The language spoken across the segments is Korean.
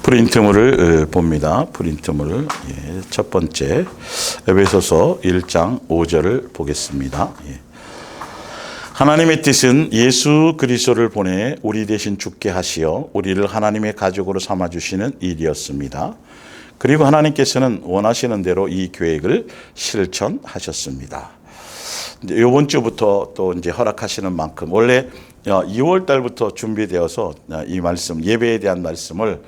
프린트물을 봅니다. 프린트물을 첫 번째 에베소서 1장 5절을 보겠습니다. 하나님의 뜻은 예수 그리스도를 보내 우리 대신 죽게 하시어 우리를 하나님의 가족으로 삼아주시는 일이었습니다. 그리고 하나님께서는 원하시는 대로 이 계획을 실천하셨습니다. 이번 주부터 또 이제 허락하시는 만큼 원래 2월 달부터 준비되어서 이 말씀 예배에 대한 말씀을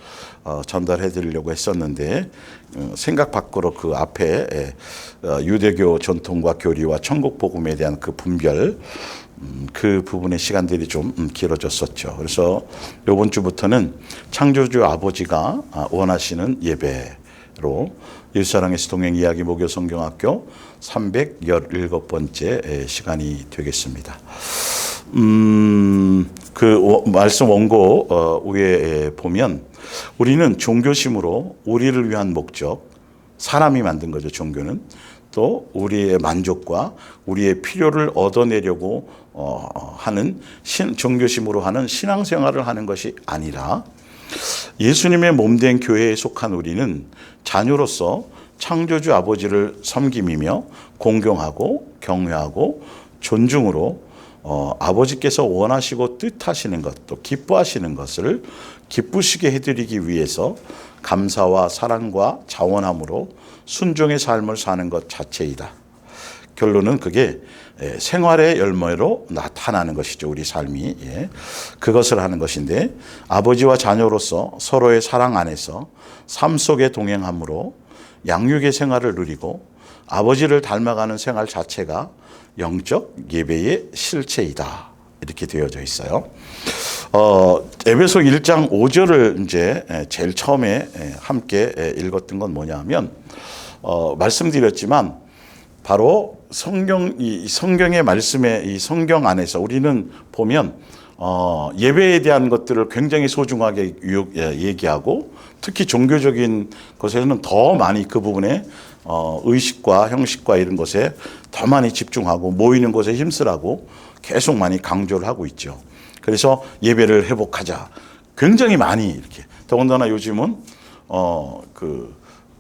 전달해 드리려고 했었는데 생각 밖으로 그 앞에 유대교 전통과 교리와 천국 복음에 대한 그 분별 그 부분의 시간들이 좀 길어졌었죠. 그래서 이번 주부터는 창조주 아버지가 원하시는 예배로 일사랑에서 동행 이야기 목요 성경학교 317번째 시간이 되겠습니다. 그 말씀 원고 위에 보면 우리는 종교심으로 우리를 위한 목적, 사람이 만든 거죠. 종교는 또 우리의 만족과 우리의 필요를 얻어내려고 하는 종교심으로 하는 신앙생활을 하는 것이 아니라 예수님의 몸된 교회에 속한 우리는 자녀로서 창조주 아버지를 섬김이며 공경하고 경외하고 존중으로 아버지께서 원하시고 뜻하시는 것, 또 기뻐하시는 것을 기쁘시게 해드리기 위해서 감사와 사랑과 자원함으로 순종의 삶을 사는 것 자체이다. 결론은 그게 생활의 열매로 나타나는 것이죠. 우리 삶이. 그것을 하는 것인데 아버지와 자녀로서 서로의 사랑 안에서 삶 속에 동행함으로 양육의 생활을 누리고 아버지를 닮아가는 생활 자체가 영적 예배의 실체이다. 이렇게 되어져 있어요. 에베소 1장 5절을 이제 제일 처음에 함께 읽었던 건 뭐냐 하면 말씀드렸지만 바로 성경의 말씀에 이 성경 안에서 우리는 보면 예배에 대한 것들을 굉장히 소중하게 얘기하고 특히 종교적인 것에서는 더 많이 그 부분에 의식과 형식과 이런 것에 더 많이 집중하고 모이는 것에 힘쓰라고 계속 많이 강조를 하고 있죠. 그래서 예배를 회복하자. 굉장히 많이 이렇게. 더군다나 요즘은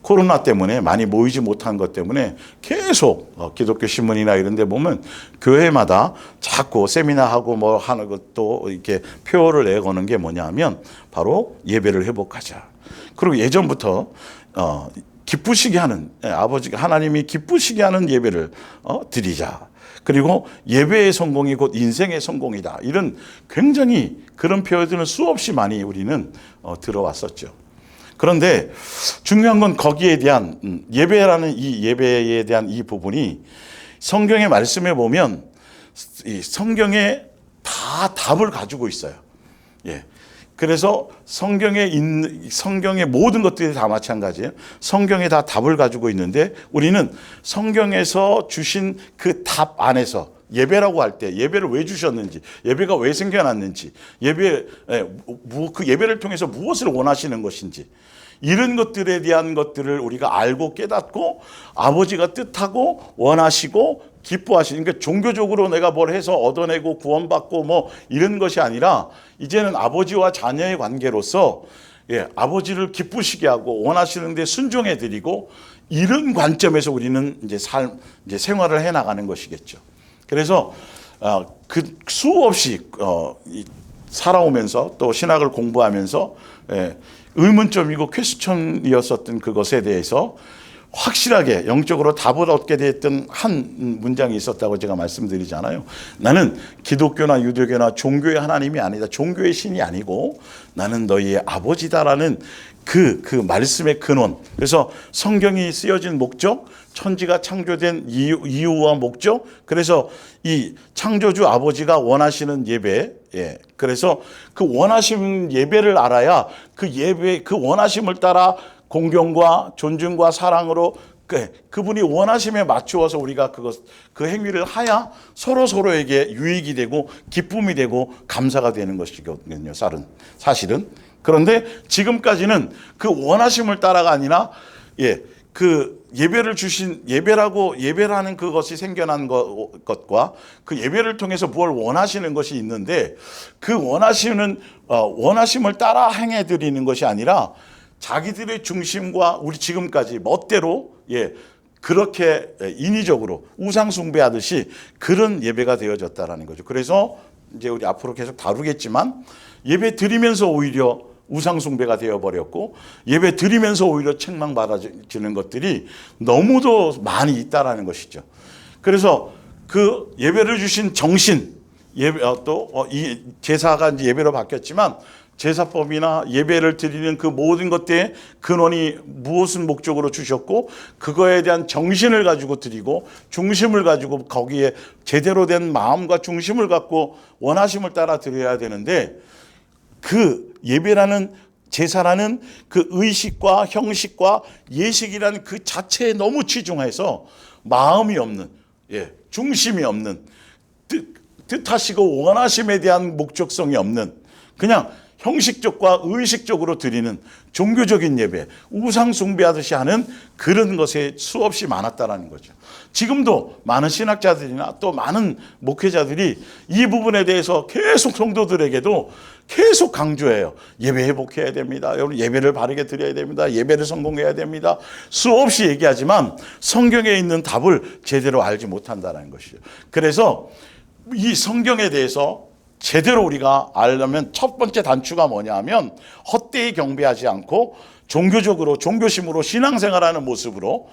코로나 때문에 많이 모이지 못한 것 때문에 계속 기독교 신문이나 이런 데 보면 교회마다 자꾸 세미나하고 뭐 하는 것도 이렇게 표어를 내거는 게 뭐냐 하면 바로 예배를 회복하자. 그리고 예전부터 기쁘시게 하는 아버지가 하나님이 기쁘시게 하는 예배를 드리자. 그리고 예배의 성공이 곧 인생의 성공이다. 이런 굉장히 그런 표현들은 수없이 많이 우리는 들어왔었죠. 그런데 중요한 건 거기에 대한 예배라는 이 예배에 대한 이 부분이 성경의 말씀에 보면 이 성경에 다 답을 가지고 있어요. 그래서 성경의 모든 것들이 다 마찬가지예요. 성경에 다 답을 가지고 있는데 우리는 성경에서 주신 그 답 안에서 예배라고 할 때 예배를 왜 주셨는지, 예배가 왜 생겨났는지, 그 예배를 통해서 무엇을 원하시는 것인지 이런 것들에 대한 것들을 우리가 알고 깨닫고 아버지가 뜻하고 원하시고 기뻐하시는, 그러니까 종교적으로 내가 뭘 해서 얻어내고 구원받고 뭐 이런 것이 아니라 이제는 아버지와 자녀의 관계로서 아버지를 기쁘시게 하고 원하시는 데 순종해 드리고 이런 관점에서 우리는 이제 생활을 해 나가는 것이겠죠. 그래서 그 수없이 살아오면서 또 신학을 공부하면서 의문점이고 퀘스천이었었던 그것에 대해서 확실하게 영적으로 답을 얻게 됐던 한 문장이 있었다고 제가 말씀드리잖아요. 나는 기독교나 유대교나 종교의 하나님이 아니다. 종교의 신이 아니고 나는 너희의 아버지다라는 그 말씀의 근원. 그래서 성경이 쓰여진 목적, 천지가 창조된 이유와 목적. 그래서 이 창조주 아버지가 원하시는 예배. 그래서 그 원하시는 예배를 알아야 그 원하심을 따라 공경과 존중과 사랑으로 그분이 원하심에 맞추어서 우리가 그 행위를 하야 서로에게 유익이 되고 기쁨이 되고 감사가 되는 것이거든요. 사실은. 그런데 지금까지는 그 원하심을 따라가 아니라 그 예배를 주신 예배라는 그것이 생겨난 것과 그 예배를 통해서 무엇을 원하시는 것이 있는데 그 원하심을 따라 행해 드리는 것이 아니라 자기들의 중심과 우리 지금까지 멋대로 그렇게 인위적으로 우상 숭배하듯이 그런 예배가 되어졌다라는 거죠. 그래서 이제 우리 앞으로 계속 다루겠지만 예배 드리면서 오히려 우상 숭배가 되어버렸고 예배 드리면서 오히려 책망받아지는 것들이 너무도 많이 있다라는 것이죠. 그래서 그 예배를 주신 정신, 이 제사가 이제 예배로 바뀌었지만 제사법이나 예배를 드리는 그 모든 것들의 근원이 무엇을 목적으로 주셨고 그거에 대한 정신을 가지고 드리고 중심을 가지고 거기에 제대로 된 마음과 중심을 갖고 원하심을 따라 드려야 되는데 그 예배라는 제사라는 그 의식과 형식과 예식이라는 그 자체에 너무 치중해서 마음이 없는 중심이 없는 뜻하시고 원하심에 대한 목적성이 없는 그냥 형식적과 의식적으로 드리는 종교적인 예배, 우상 숭배하듯이 하는 그런 것에 수없이 많았다라는 거죠. 지금도 많은 신학자들이나 또 많은 목회자들이 이 부분에 대해서 계속 성도들에게도 계속 강조해요. 예배 회복해야 됩니다. 여러분 예배를 바르게 드려야 됩니다. 예배를 성공해야 됩니다. 수없이 얘기하지만 성경에 있는 답을 제대로 알지 못한다는 것이죠. 그래서 이 성경에 대해서 제대로 우리가 알려면 첫 번째 단추가 뭐냐 하면 헛되이 경배하지 않고 종교적으로 종교심으로 신앙생활하는 모습으로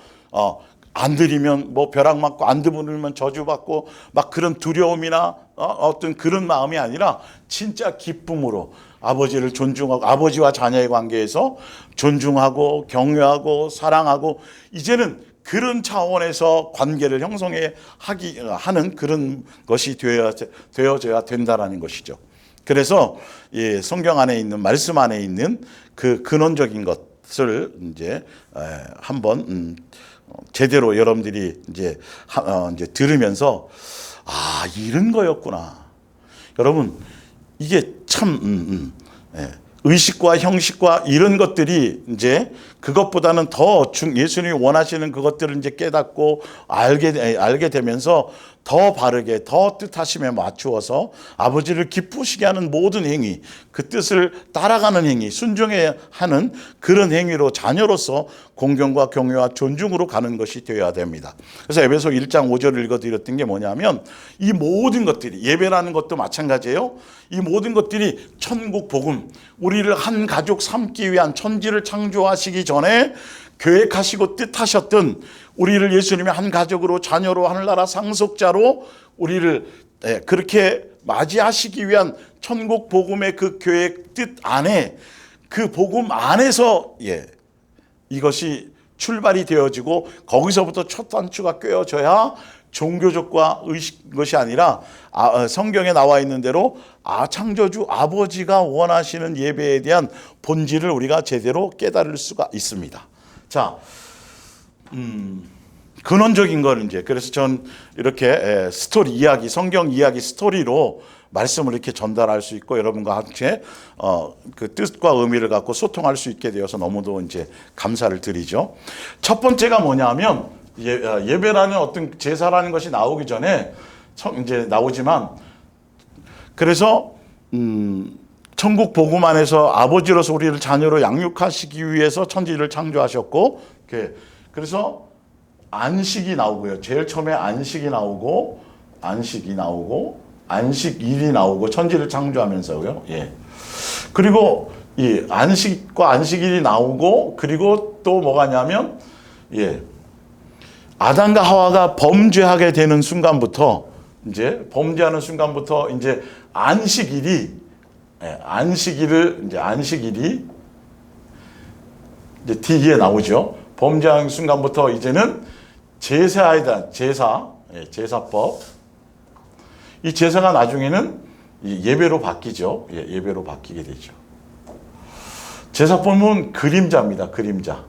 안 드리면 뭐 벼락 맞고 안 드리면 저주받고 막 그런 두려움이나 어떤 그런 마음이 아니라 진짜 기쁨으로 아버지를 존중하고 아버지와 자녀의 관계에서 존중하고 경외하고 사랑하고 이제는 그런 차원에서 관계를 하는 그런 것이 되어져야 된다라는 것이죠. 그래서 성경 안에 있는 말씀 안에 있는 그 근원적인 것을 이제 한번 제대로 여러분들이 이제 들으면서 이런 거였구나. 여러분 이게 참 의식과 형식과 이런 것들이 이제 그것보다는 더 예수님이 원하시는 그것들을 이제 깨닫고 알게 되면서 더 바르게 더 뜻하심에 맞추어서 아버지를 기쁘시게 하는 모든 행위, 그 뜻을 따라가는 행위, 순종해야 하는 그런 행위로 자녀로서 공경과 경외와 존중으로 가는 것이 되어야 됩니다. 그래서 에베소 1장 5절을 읽어드렸던 게 뭐냐면 이 모든 것들이 예배라는 것도 마찬가지예요. 이 모든 것들이 천국 복음, 우리를 한 가족 삼기 위한 천지를 창조하시기 전에 계획하시고 뜻하셨던 우리를 예수님의 한 가족으로 자녀로 하늘나라 상속자로 우리를 그렇게 맞이하시기 위한 천국 복음의 그 계획 뜻 안에 그 복음 안에서 이것이 출발이 되어지고 거기서부터 첫 단추가 꿰어져야 종교적과 의식 것이 아니라 성경에 나와 있는 대로 창조주 아버지가 원하시는 예배에 대한 본질을 우리가 제대로 깨달을 수가 있습니다. 자, 근원적인 걸 이제 그래서 전 이렇게 스토리 이야기, 성경 이야기 스토리로 말씀을 이렇게 전달할 수 있고 여러분과 함께 그 뜻과 의미를 갖고 소통할 수 있게 되어서 너무도 이제 감사를 드리죠. 첫 번째가 뭐냐면 예배라는 어떤 제사라는 것이 나오기 전에 이제 나오지만 그래서 천국 복음 안에서 아버지로서 우리를 자녀로 양육하시기 위해서 천지를 창조하셨고 그래서 안식이 나오고요. 제일 처음에 안식이 나오고 안식일이 나오고 천지를 창조하면서요. 그리고 이 안식과 안식일이 나오고 그리고 또 뭐가냐면 아담과 하와가 범죄하게 되는 순간부터 이제 범죄하는 순간부터 이제 안식일이 이제 뒤에 나오죠. 범죄하는 순간부터 이제는 제사법. 이 제사가 나중에는 예배로 바뀌죠. 예배로 바뀌게 되죠. 제사법은 그림자입니다. 그림자.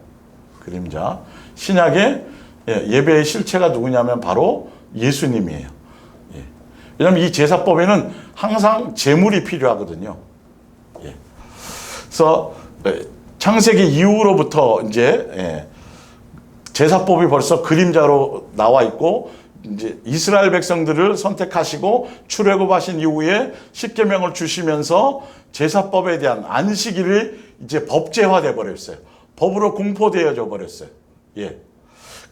신약의 예배의 실체가 누구냐면 바로 예수님이에요. 왜냐하면 이 제사법에는 항상 제물이 필요하거든요. 그래서 창세기 이후로부터 이제 제사법이 벌써 그림자로 나와 있고 이제 이스라엘 백성들을 선택하시고 출애굽하신 이후에 십계명을 주시면서 제사법에 대한 안식일이 이제 법제화돼 버렸어요. 법으로 공포되어져 버렸어요. 예.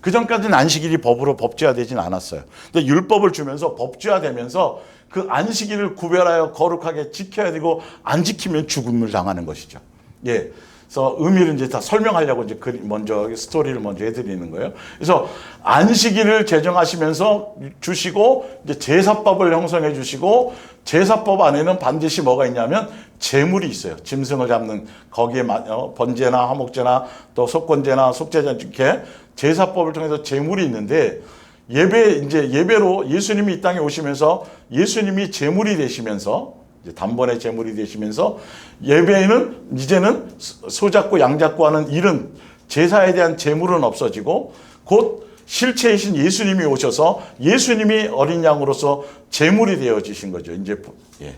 그 전까지는 안식일이 법으로 법제화되진 않았어요. 근데 율법을 주면서 법제화되면서 그 안식일을 구별하여 거룩하게 지켜야 되고 안 지키면 죽음을 당하는 것이죠. 예. 그래서 의미를 이제 다 설명하려고 이제 먼저 스토리를 먼저 해드리는 거예요. 그래서 안식일을 제정하시면서 주시고 이제 제사법을 형성해 주시고 제사법 안에는 반드시 뭐가 있냐면 제물이 있어요. 짐승을 잡는 거기에 번제나 화목제나 또 속건제나 속죄제 이렇게 제사법을 통해서 제물이 있는데 예배로 예수님이 이 땅에 오시면서 예수님이 제물이 되시면서 단번에 제물이 되시면서 예배에는 이제는 소 잡고 양 잡고 하는 일은 제사에 대한 제물은 없어지고 곧 실체이신 예수님이 오셔서 예수님이 어린 양으로서 제물이 되어지신 거죠. 이제 예.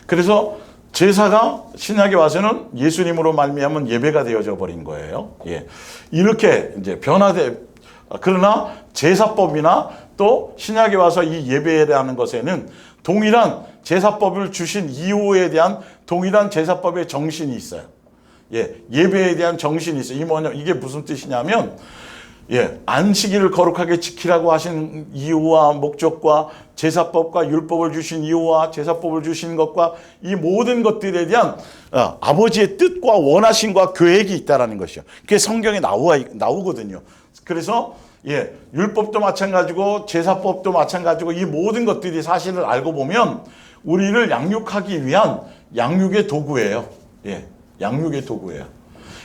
그래서 제사가 신약에 와서는 예수님으로 말미암은 예배가 되어져 버린 거예요. 예. 이렇게 이제 그러나 제사법이나 또 신약에 와서 이 예배라는 것에는 동일한 제사법을 주신 이후에 대한 동일한 제사법의 정신이 있어요. 예, 예배에 대한 정신이 있어요. 이게 무슨 뜻이냐면, 예, 안식일을 거룩하게 지키라고 하신 이유와 목적과 제사법과 율법을 주신 이유와 제사법을 주신 것과 이 모든 것들에 대한 아버지의 뜻과 원하심과 계획이 있다라는 것이요. 그게 성경에 나오거든요. 그래서 예, 율법도 마찬가지고 제사법도 마찬가지고 이 모든 것들이 사실을 알고 보면 우리를 양육하기 위한 양육의 도구예요. 예, 양육의 도구예요.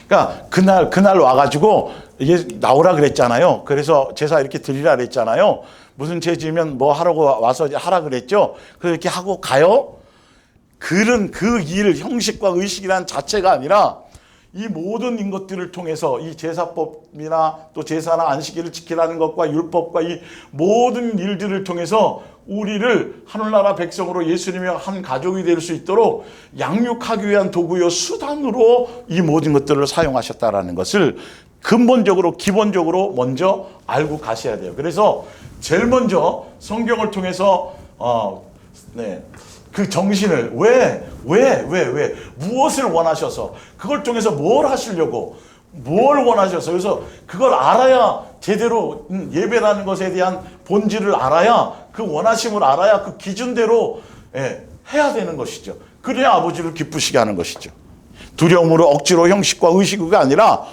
그러니까 그날 와가지고 이게 나오라 그랬잖아요. 그래서 제사 이렇게 드리라 그랬잖아요. 무슨 죄 지으면 뭐 하라고 와서 하라 그랬죠. 그렇게 하고 가요. 그 일, 형식과 의식이란 자체가 아니라 이 모든 것들을 통해서 이 제사법이나 또 제사나 안식일을 지키라는 것과 율법과 이 모든 일들을 통해서 우리를 하늘나라 백성으로 예수님의 한 가족이 될 수 있도록 양육하기 위한 도구요 수단으로 이 모든 것들을 사용하셨다라는 것을 근본적으로 기본적으로 먼저 알고 가셔야 돼요. 그래서 제일 먼저 성경을 통해서 그 정신을 왜 무엇을 원하셔서 그걸 통해서 뭘 하시려고 뭘 원하셔서 그래서 그걸 알아야 제대로 예배라는 것에 대한 본질을 알아야 그 원하심을 알아야 그 기준대로 해야 되는 것이죠. 그래야 아버지를 기쁘시게 하는 것이죠. 두려움으로 억지로 형식과 의식이 아니라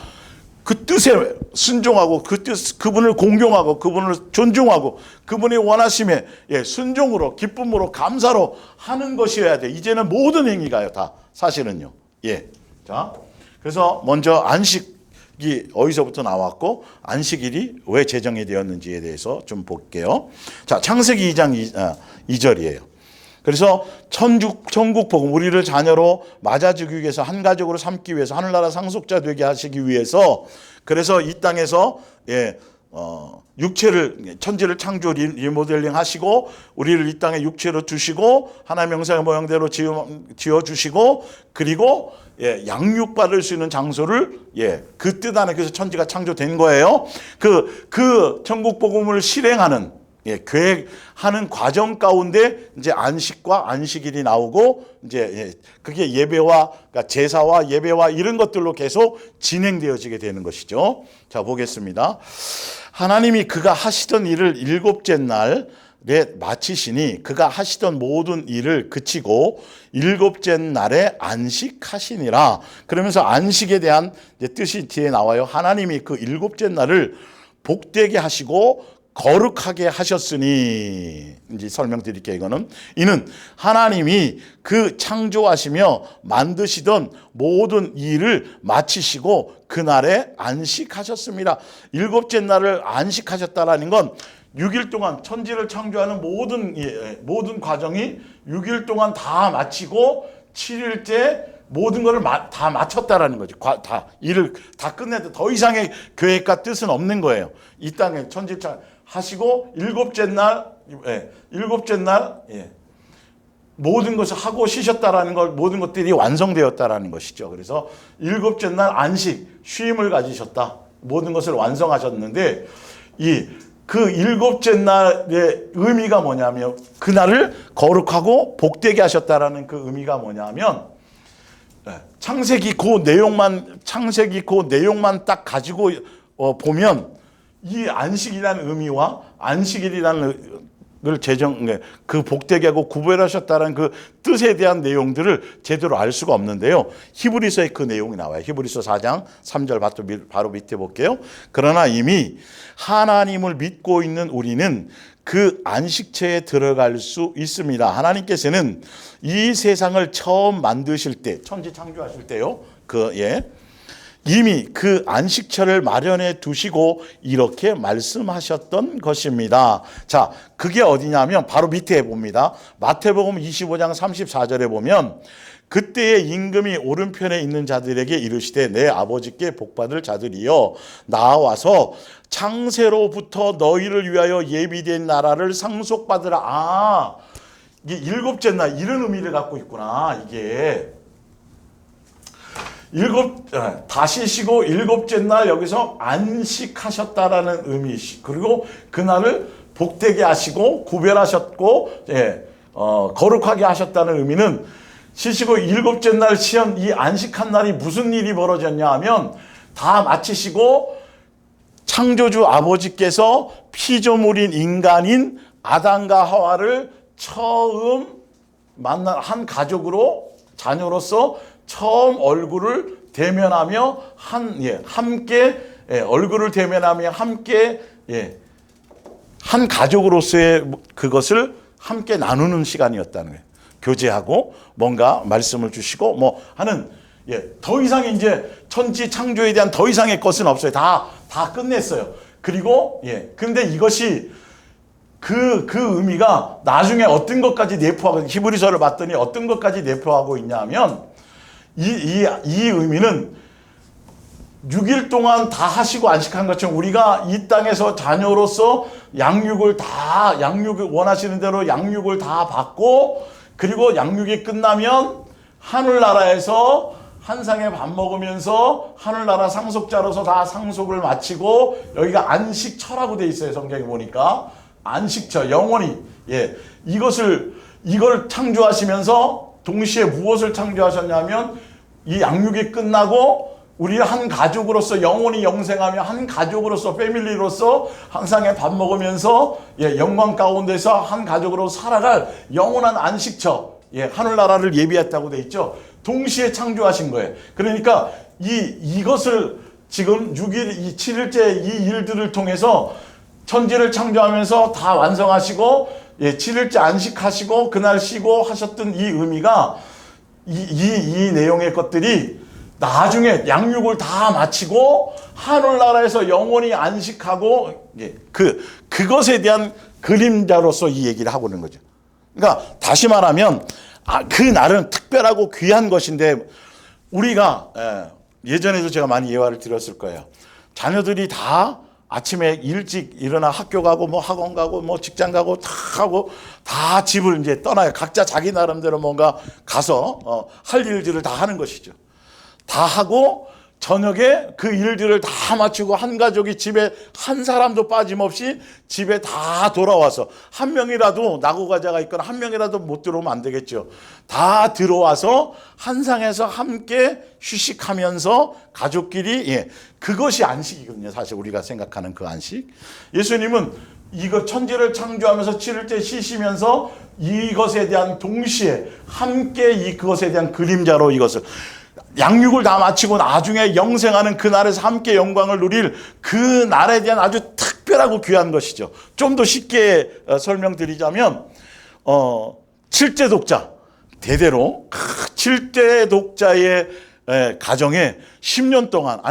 그 뜻에 순종하고 그분을 공경하고 그분을 존중하고 그분의 원하심에 순종으로 기쁨으로 감사로 하는 것이어야 돼. 이제는 모든 행위가요 다 사실은요. 예. 자, 그래서 먼저 안식이 어디서부터 나왔고 안식일이 왜 제정이 되었는지에 대해서 좀 볼게요. 자, 창세기 2장 2절이에요. 그래서 천국 복음 우리를 자녀로 맞아주기 위해서 한 가족으로 삼기 위해서 하늘나라 상속자 되게 하시기 위해서 그래서 이 땅에서 육체를 천지를 창조 리모델링 하시고 우리를 이 땅에 육체로 두시고 하나님의 형상의 모양대로 지어 주시고 그리고 양육받을 수 있는 장소를 그 뜻 안에 그래서 천지가 창조된 거예요. 그 천국 복음을 실행하는 계획하는 과정 가운데 이제 안식과 안식일이 나오고 이제 그게 예배와 그러니까 제사와 예배와 이런 것들로 계속 진행되어지게 되는 것이죠. 자, 보겠습니다. 하나님이 그가 하시던 일을 일곱째 날에 마치시니 그가 하시던 모든 일을 그치고 일곱째 날에 안식하시니라. 그러면서 안식에 대한 뜻이 뒤에 나와요. 하나님이 그 일곱째 날을 복되게 하시고 거룩하게 하셨으니 이제 설명드릴게요. 이는 하나님이 그 창조하시며 만드시던 모든 일을 마치시고 그날에 안식하셨습니다. 일곱째 날을 안식하셨다라는 건 6일 동안 천지를 창조하는 모든 과정이 6일 동안 다 마치고 7일째 모든 것을 다 마쳤다라는 거죠. 다 일을 다 끝냈다. 더 이상의 계획과 뜻은 없는 거예요. 이 땅에 천지를 하시고 일곱째 날 모든 것을 하고 쉬셨다라는 걸 모든 것들이 완성되었다라는 것이죠. 그래서 일곱째 날 안식 쉼을 가지셨다. 모든 것을 완성하셨는데 이 그 일곱째 날의 의미가 뭐냐면 그날을 거룩하고 복되게 하셨다라는 그 의미가 뭐냐면 창세기 그 내용만 딱 가지고 보면 이 안식이라는 의미와 안식일이라는 그 복되게 하고 구별하셨다는 그 뜻에 대한 내용들을 제대로 알 수가 없는데요. 히브리서에 그 내용이 나와요. 히브리서 4장 3절 바로 밑에 볼게요. 그러나 이미 하나님을 믿고 있는 우리는 그 안식처에 들어갈 수 있습니다. 하나님께서는 이 세상을 처음 만드실 때, 천지 창조하실 때요. 이미 그 안식처를 마련해 두시고 이렇게 말씀하셨던 것입니다. 자, 그게 어디냐면 바로 밑에 봅니다. 마태복음 25장 34절에 보면 그때의 임금이 오른편에 있는 자들에게 이르시되 내 아버지께 복받을 자들이여 나와서 창세로부터 너희를 위하여 예비된 나라를 상속받으라. 이게 일곱째 날 이런 의미를 갖고 있구나. 이게 다시 쉬고 일곱째 날 여기서 안식하셨다라는 의미, 그리고 그날을 복되게 하시고 구별하셨고 거룩하게 하셨다는 의미는 쉬시고 일곱째 날 시험 이 안식한 날이 무슨 일이 벌어졌냐 하면 다 마치시고 창조주 아버지께서 피조물인 인간인 아담과 하와를 처음 만난 한 가족으로 자녀로서 처음 얼굴을 대면하며 함께 얼굴을 대면하며 함께 한 가족으로서의 그것을 함께 나누는 시간이었다는 거예요. 교제하고 뭔가 말씀을 주시고 뭐 하는 더 이상 이제 천지 창조에 대한 더 이상의 것은 없어요. 다 끝냈어요. 그리고 근데 이것이 그 의미가 나중에 어떤 것까지 내포하고 히브리서를 봤더니 어떤 것까지 내포하고 있냐면 이 의미는 6일 동안 다 하시고 안식한 것처럼 우리가 이 땅에서 자녀로서 양육을 원하시는 대로 양육을 다 받고 그리고 양육이 끝나면 하늘나라에서 한 상에 밥 먹으면서 하늘나라 상속자로서 다 상속을 마치고 여기가 안식처라고 돼 있어요. 성경에 보니까 안식처 영원히 이걸 창조하시면서 동시에 무엇을 창조하셨냐면 이 양육이 끝나고 우리 한 가족으로서 영원히 영생하며 한 가족으로서 패밀리로서 항상에 밥 먹으면서 영광 가운데서 한 가족으로 살아갈 영원한 안식처 하늘나라를 예비했다고 돼 있죠. 동시에 창조하신 거예요. 그러니까 이것을 지금 6일 이 7일째 이 일들을 통해서 천지를 창조하면서 다 완성하시고 7일째 안식하시고 그날 쉬고 하셨던 이 의미가 이 내용의 것들이 나중에 양육을 다 마치고 하늘나라에서 영원히 안식하고 그것에 대한 그림자로서 이 얘기를 하고 있는 거죠. 그러니까 다시 말하면 그 날은 특별하고 귀한 것인데 우리가 예전에도 제가 많이 예화를 드렸을 거예요. 자녀들이 다 아침에 일찍 일어나 학교 가고 뭐 학원 가고 뭐 직장 가고 다 하고 다 집을 이제 떠나요. 각자 자기 나름대로 뭔가 가서 할 일들을 다 하는 것이죠. 다 하고 저녁에 그 일들을 다 마치고 한 가족이 집에 한 사람도 빠짐없이 집에 다 돌아와서 한 명이라도 나고 가자가 있거나 한 명이라도 못 들어오면 안 되겠죠. 다 들어와서 한 상에서 함께 휴식하면서 가족끼리 그것이 안식이거든요. 사실 우리가 생각하는 그 안식. 예수님은 이거 천지를 창조하면서 7일째 쉬시면서 이것에 대한 동시에 함께 그것에 대한 그림자로 이것을 양육을 다 마치고 나중에 영생하는 그날에서 함께 영광을 누릴 그 날에 대한 아주 특별하고 귀한 것이죠. 좀 더 쉽게 설명드리자면 7대 독자 대대로 7대 독자의 가정에 10년 동안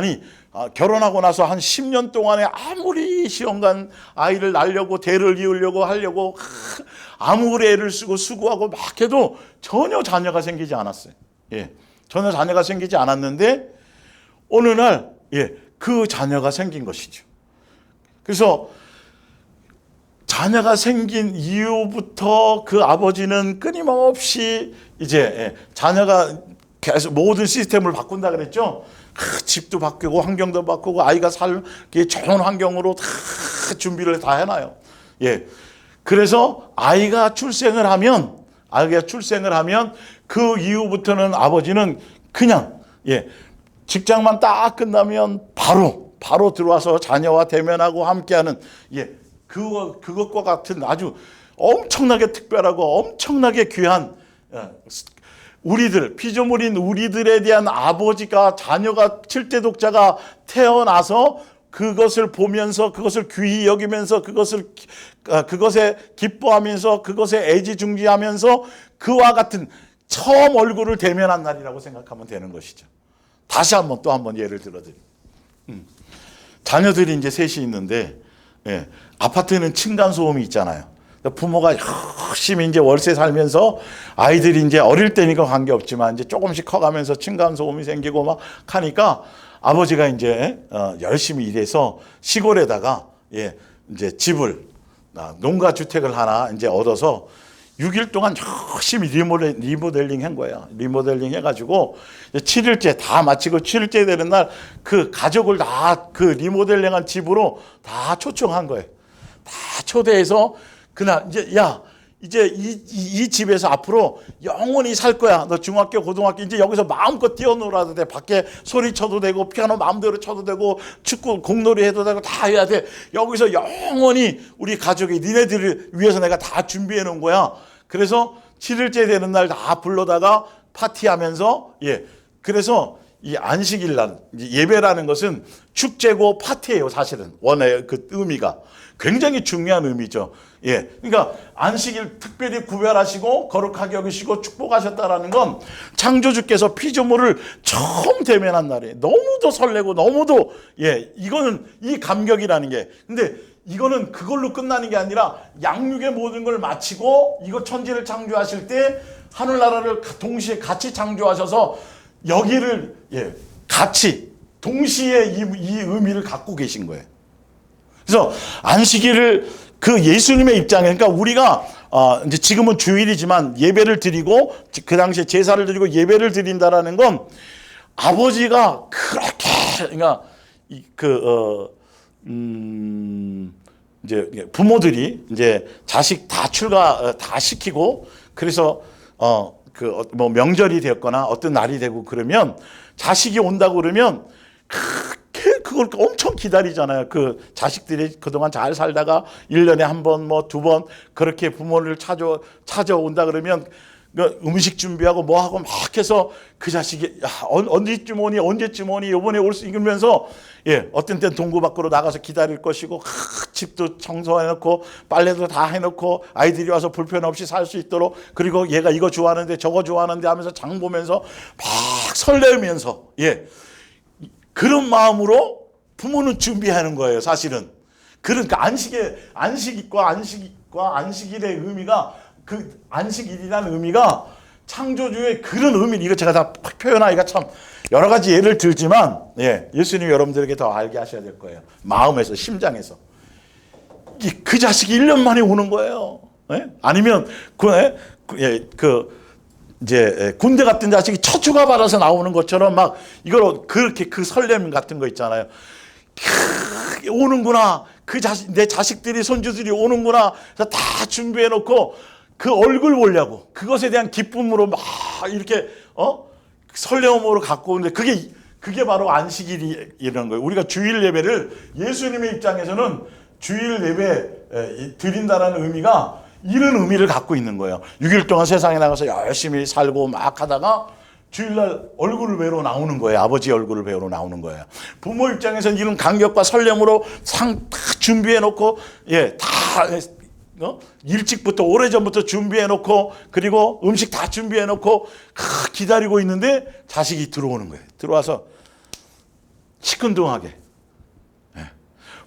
결혼하고 나서 한 10년 동안에 아무리 시험관 아이를 낳으려고 대를 이으려고 하려고 아무리 애를 쓰고 수고하고 막 해도 전혀 자녀가 생기지 않았어요. 전혀 자녀가 생기지 않았는데 어느 날 그 자녀가 생긴 것이죠. 그래서 자녀가 생긴 이후부터 그 아버지는 끊임없이 이제 자녀가 계속 모든 시스템을 바꾼다 그랬죠. 집도 바꾸고 환경도 바꾸고 아이가 살기 좋은 환경으로 다 준비를 다 해놔요. 예. 그래서 아이가 출생을 하면 그 이후부터는 아버지는 그냥 직장만 딱 끝나면 바로 들어와서 자녀와 대면하고 함께하는 그것과 같은 아주 엄청나게 특별하고 엄청나게 귀한 우리들 피조물인 우리들에 대한 아버지가 자녀가 칠대 독자가 태어나서 그것을 보면서 그것을 귀히 여기면서 그것에 기뻐하면서 그것에 애지중지하면서 그와 같은 처음 얼굴을 대면한 날이라고 생각하면 되는 것이죠. 다시 또 한 번 예를 들어드립니다. 자녀들이 이제 셋이 있는데 아파트는 층간 소음이 있잖아요. 부모가 열심히 이제 월세 살면서 아이들이 이제 어릴 때니까 관계없지만 이제 조금씩 커가면서 층간 소음이 생기고 막 하니까 아버지가 이제 열심히 일해서 시골에다가 이제 집을 농가 주택을 하나 이제 얻어서 6일 동안 열심히 리모델링 한 거예요. 리모델링 해가지고 7일째 다 마치고 7일째 되는 날 그 가족을 다 그 리모델링한 집으로 다 초청한 거예요. 다 초대해서 그날 이제 이 집에서 앞으로 영원히 살 거야. 너 중학교, 고등학교 이제 여기서 마음껏 뛰어놀아도 돼. 밖에 소리 쳐도 되고 피아노 마음대로 쳐도 되고 축구 공놀이 해도 되고 다 해야 돼. 여기서 영원히 우리 가족이 니네들을 위해서 내가 다 준비해 놓은 거야. 그래서 7일째 되는 날 다 불러다가 파티하면서 그래서 이 안식일 날 예배라는 것은 축제고 파티예요. 사실은 원의 그 의미가 굉장히 중요한 의미죠. 그러니까 안식일 특별히 구별하시고 거룩하게 여기시고 축복하셨다라는 건 창조주께서 피조물을 처음 대면한 날이에요. 너무도 설레고 너무도 이거는 이 감격이라는 게 근데 이거는 그걸로 끝나는 게 아니라 양육의 모든 걸 마치고 이거 천지를 창조하실 때 하늘나라를 동시에 같이 창조하셔서 여기를 같이 동시에 이 의미를 갖고 계신 거예요. 그래서 안식일을 그 예수님의 입장에 그러니까 우리가 이제 지금은 주일이지만 예배를 드리고 그 당시에 제사를 드리고 예배를 드린다라는 건 아버지가 그렇게 그러니까 이제 부모들이 이제 자식 다 출가 다 시키고 그래서 뭐 명절이 되었거나 어떤 날이 되고 그러면 자식이 온다고 그러면 그걸 엄청 기다리잖아요. 그 자식들이 그동안 잘 살다가 1년에 한 번 뭐 2번 그렇게 부모를 찾아온다 그러면 음식 준비하고 뭐 하고 막 해서 그 자식이 언제쯤 오니 이번에 올 수 있으면서 어떤 때는 동구 밖으로 나가서 기다릴 것이고 집도 청소해놓고 빨래도 다 해놓고 아이들이 와서 불편 없이 살 수 있도록 그리고 얘가 이거 좋아하는데 저거 좋아하는데 하면서 장 보면서 막 설레면서 그런 마음으로 부모는 준비하는 거예요. 사실은 그러니까 안식일과 안식일의 의미가 그 안식일이라는 의미가 창조주의 그런 의미 이거 제가 다 표현하기가 참 여러 가지 예를 들지만 예수님이 여러분들에게 더 알게 하셔야 될 거예요. 마음에서 심장에서 그 자식이 1년 만에 오는 거예요. 아니면 이제 군대 같은 자식이 첫 휴가 받아서 나오는 것처럼 막 이걸 그렇게 그 설렘 같은 거 있잖아요. 오는구나. 내 자식들이 손주들이 오는구나. 그래서 다 준비해 놓고 그 얼굴 보려고 그것에 대한 기쁨으로 막 이렇게 설레움으로 갖고 오는데 그게 바로 안식일이 이런 거예요. 우리가 주일 예배를 예수님의 입장에서는 주일 예배 드린다라는 의미가 이런 의미를 갖고 있는 거예요. 6일 동안 세상에 나가서 열심히 살고 막 하다가 주일날 얼굴을 뵈러 나오는 거예요. 아버지 얼굴을 뵈러 나오는 거예요. 부모 입장에서는 이런 감격과 설렘으로 상 다 준비해 놓고 다 일찍부터 오래전부터 준비해 놓고 그리고 음식 다 준비해 놓고 기다리고 있는데 자식이 들어오는 거예요. 들어와서 시큰둥하게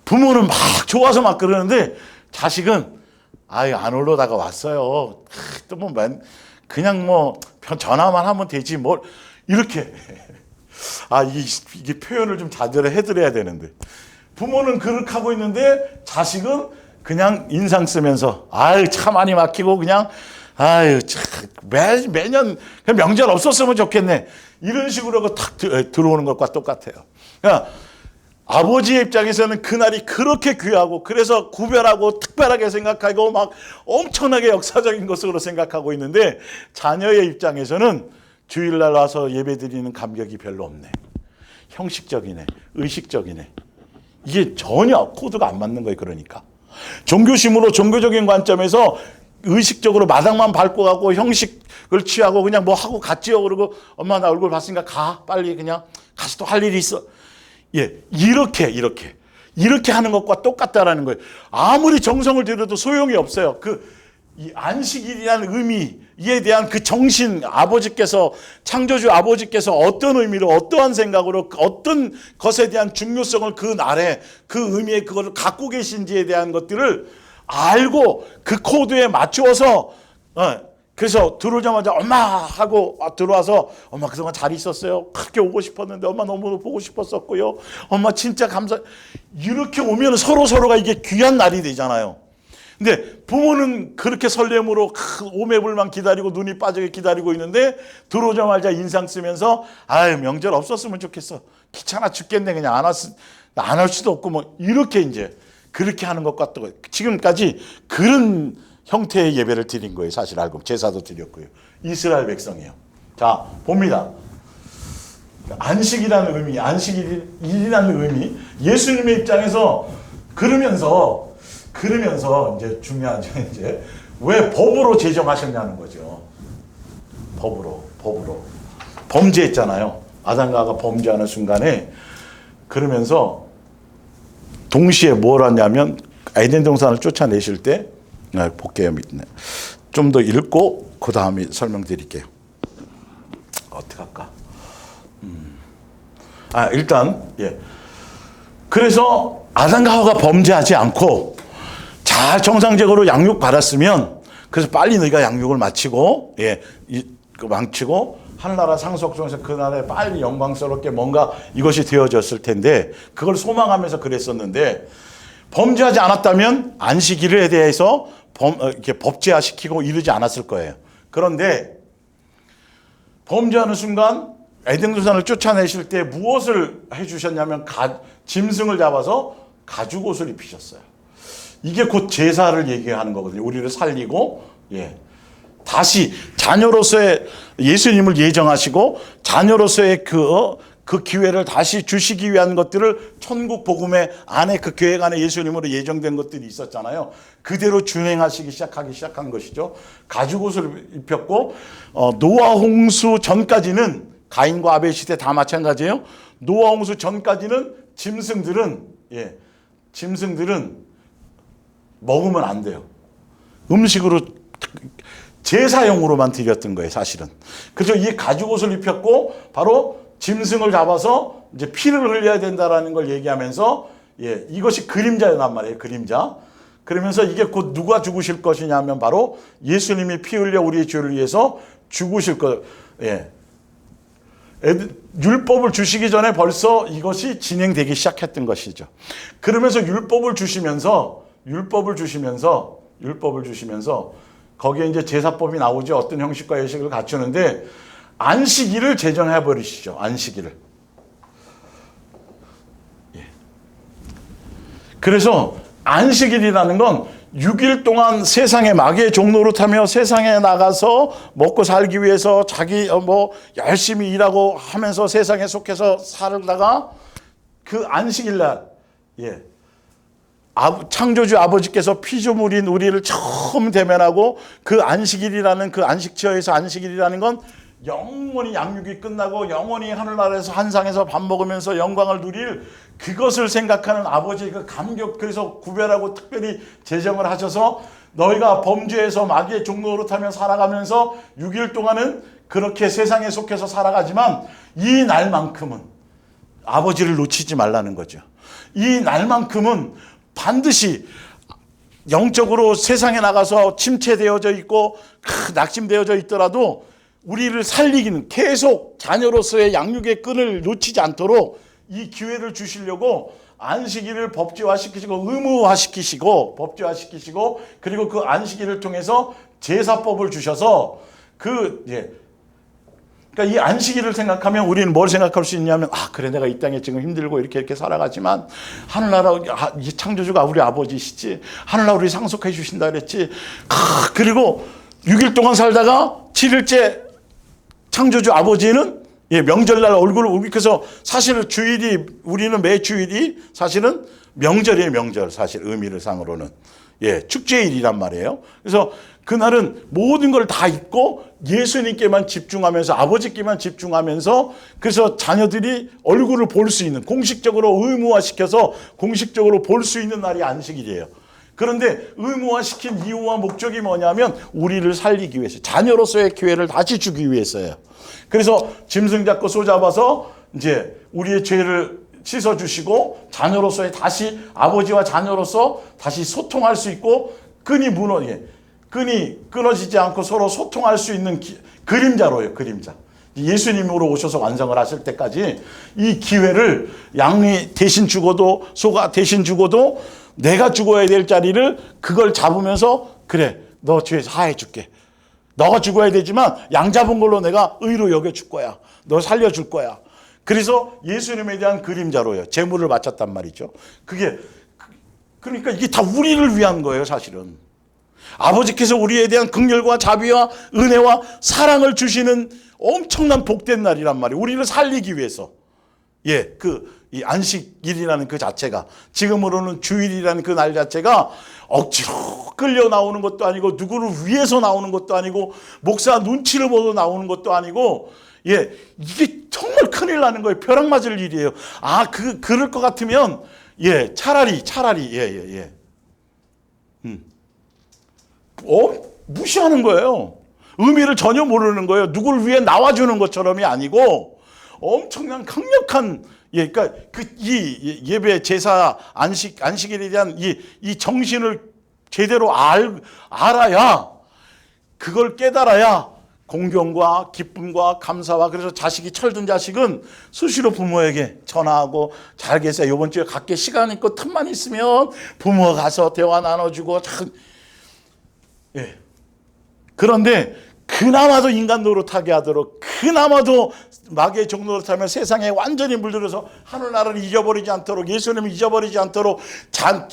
부모는 막 좋아서 막 그러는데 자식은 안 올라다가 왔어요. 또 뭐 그냥 뭐 전화만 하면 되지 뭘 이렇게 이게 표현을 좀 자제를 해드려야 되는데 부모는 그렇게 하고 있는데 자식은 그냥 인상 쓰면서 차 많이 막히고 그냥 아유, 참, 매년 명절 없었으면 좋겠네. 이런 식으로 탁 들어오는 것과 똑같아요. 그러니까 아버지의 입장에서는 그날이 그렇게 귀하고 그래서 구별하고 특별하게 생각하고 막 엄청나게 역사적인 것으로 생각하고 있는데 자녀의 입장에서는 주일날 와서 예배드리는 감격이 별로 없네. 형식적이네. 의식적이네. 이게 전혀 코드가 안 맞는 거예요. 그러니까. 종교심으로 종교적인 관점에서 의식적으로 마당만 밟고 가고 형식을 취하고 그냥 뭐 하고 갔지요. 그러고 엄마 나 얼굴 봤으니까 가. 빨리 그냥 가서 또 할 일이 있어. 예, 이렇게 하는 것과 똑같다라는 거예요. 아무리 정성을 들여도 소용이 없어요. 이 안식일이라는 의미에 대한 그 정신, 창조주 아버지께서 어떤 의미로, 어떠한 생각으로, 어떤 것에 대한 중요성을 그 날에, 그 의미에 그것을 갖고 계신지에 대한 것들을 알고 그 코드에 맞추어서, 그래서 들어오자마자 엄마 하고 들어와서 엄마 그동안 잘 있었어요. 그렇게 오고 싶었는데 엄마 너무 보고 싶었었고요. 엄마 진짜 이렇게 오면 서로가 이게 귀한 날이 되잖아요. 근데 부모는 그렇게 설렘으로 오매불만 기다리고 눈이 빠지게 기다리고 있는데 들어오자마자 인상 쓰면서 아유 명절 없었으면 좋겠어. 귀찮아 죽겠네. 그냥 안 할 수도 없고 뭐 이렇게 이제 그렇게 하는 것과 또 지금까지 그런 형태의 예배를 드린 거예요. 사실 알고 제사도 드렸고요. 이스라엘 백성이에요. 자 봅니다. 안식이라는 의미, 안식일이라는 의미, 예수님의 입장에서 그러면서 이제 중요한 이제 왜 법으로 제정하셨냐는 거죠. 법으로 범죄했잖아요. 아담과 하와가 범죄하는 순간에 그러면서 동시에 뭘 하냐면 에덴 동산을 쫓아내실 때 볼게요. 좀 더 읽고 그 다음에 설명드릴게요. 어떻게 할까? 일단 그래서 아담과 하와가 범죄하지 않고 잘 정상적으로 양육 받았으면 그래서 빨리 너희가 양육을 마치고 망치고 하늘나라 상속성에서 그날에 빨리 영광스럽게 뭔가 이것이 되어졌을 텐데 그걸 소망하면서 그랬었는데 범죄하지 않았다면 안식일에 대해서 이렇게 법제화시키고 이르지 않았을 거예요. 그런데 범죄하는 순간 에덴 동산을 쫓아내실 때 무엇을 해주셨냐면 짐승을 잡아서 가죽옷을 입히셨어요. 이게 곧 제사를 얘기하는 거거든요. 우리를 살리고 다시 자녀로서의 예수님을 예정하시고 자녀로서의 그 기회를 다시 주시기 위한 것들을 천국 복음의 안에 그 계획 안에 예수님으로 예정된 것들이 있었잖아요. 그대로 준행하시기 시작한 것이죠. 가죽옷을 입혔고 노아 홍수 전까지는 가인과 아벨 시대 다 마찬가지예요. 노아 홍수 전까지는 짐승들은 먹으면 안 돼요. 음식으로 제사용으로만 드렸던 거예요, 사실은. 그래서 이 가죽옷을 입혔고 바로 짐승을 잡아서 이제 피를 흘려야 된다라는 걸 얘기하면서 이것이 그림자란 말이에요, 그림자. 그러면서 이게 곧 누가 죽으실 것이냐 하면 바로 예수님이 피 흘려 우리의 죄를 위해서 죽으실 것. 율법을 주시기 전에 벌써 이것이 진행되기 시작했던 것이죠. 그러면서 율법을 주시면서 거기에 이제 제사법이 나오죠. 어떤 형식과 예식을 갖추는데 안식일을 제정해 버리시죠. 안식일을. 그래서 안식일이라는 건 6일 동안 세상의 마귀의 종노릇하며 세상에 나가서 먹고 살기 위해서 자기 열심히 일하고 하면서 세상에 속해서 살다가 그 안식일날 창조주 아버지께서 피조물인 우리를 처음 대면하고 그 안식일이라는 그 안식처에서 안식일이라는 건 영원히 양육이 끝나고 영원히 하늘나라에서 한상에서 밥 먹으면서 영광을 누릴 그것을 생각하는 아버지의 그 감격, 그래서 구별하고 특별히 제정을 하셔서 너희가 범죄해서 마귀의 종노릇하며 살아가면서 6일 동안은 그렇게 세상에 속해서 살아가지만 이 날만큼은 아버지를 놓치지 말라는 거죠. 이 날만큼은 반드시 영적으로 세상에 나가서 침체되어져 있고 낙심되어져 있더라도 우리를 살리기는 계속 자녀로서의 양육의 끈을 놓치지 않도록 이 기회를 주시려고 안식일을 법제화시키시고 의무화시키시고 법제화시키시고 그리고 그 안식일을 통해서 제사법을 주셔서 그러니까 이 안식일을 생각하면 우리는 뭘 생각할 수 있냐면, 그래, 내가 이 땅에 지금 힘들고 이렇게 살아가지만 하늘나라 이 창조주가 우리 아버지시지, 하늘나라 우리 상속해 주신다 그랬지. 그리고 6일 동안 살다가 7일째 창조주 아버지는 명절날 얼굴을 우기켜서, 사실은 주일이, 우리는 매 주일이 사실은 명절이에요. 명절, 사실 의미를 상으로는 축제일이란 말이에요. 그래서 그날은 모든 걸 다 잊고 예수님께만 집중하면서, 아버지께만 집중하면서, 그래서 자녀들이 얼굴을 볼 수 있는, 공식적으로 의무화시켜서 공식적으로 볼 수 있는 날이 안식일이에요. 그런데 의무화시킨 이유와 목적이 뭐냐면 우리를 살리기 위해서, 자녀로서의 기회를 다시 주기 위해서예요. 그래서 짐승 잡고 소 잡아서 이제 우리의 죄를 씻어주시고, 자녀로서의 다시, 아버지와 자녀로서 다시 소통할 수 있고, 끈이 끊어지지 않고 서로 소통할 수 있는 그림자로요. 그림자. 예수님으로 오셔서 완성을 하실 때까지 이 기회를, 양이 대신 죽어도, 소가 대신 죽어도 내가 죽어야 될 자리를 그걸 잡으면서, 그래, 너 죄 사해 줄게. 너가 죽어야 되지만 양 잡은 걸로 내가 의로 여겨줄 거야. 너 살려줄 거야. 그래서 예수님에 대한 그림자로요. 제물을 바쳤단 말이죠. 그러니까 이게 다 우리를 위한 거예요, 사실은. 아버지께서 우리에 대한 긍휼과 자비와 은혜와 사랑을 주시는 엄청난 복된 날이란 말이에요. 우리를 살리기 위해서. 이 안식일이라는 그 자체가, 지금으로는 주일이라는 그 날 자체가 억지로 끌려 나오는 것도 아니고, 누구를 위해서 나오는 것도 아니고, 목사 눈치를 보고 나오는 것도 아니고, 이게 정말 큰일 나는 거예요. 벼락 맞을 일이에요. 그럴 것 같으면, 차라리, 무시하는 거예요. 의미를 전혀 모르는 거예요. 누구를 위해 나와주는 것처럼이 아니고, 엄청난 강력한, 그러니까 이 예배, 제사, 안식일에 대한 이 정신을 제대로 알아야, 그걸 깨달아야 공경과 기쁨과 감사와, 그래서 자식이 철든 자식은 수시로 부모에게 전화하고, 잘 계세요, 이번 주에 갈게, 시간 있고 틈만 있으면 부모가 가서 대화 나눠주고. 그런데 그나마도 인간 노릇하게 하도록, 그나마도 마귀의 종 노릇하면 세상에 완전히 물들어서 하늘나라를 잊어버리지 않도록, 예수님을 잊어버리지 않도록,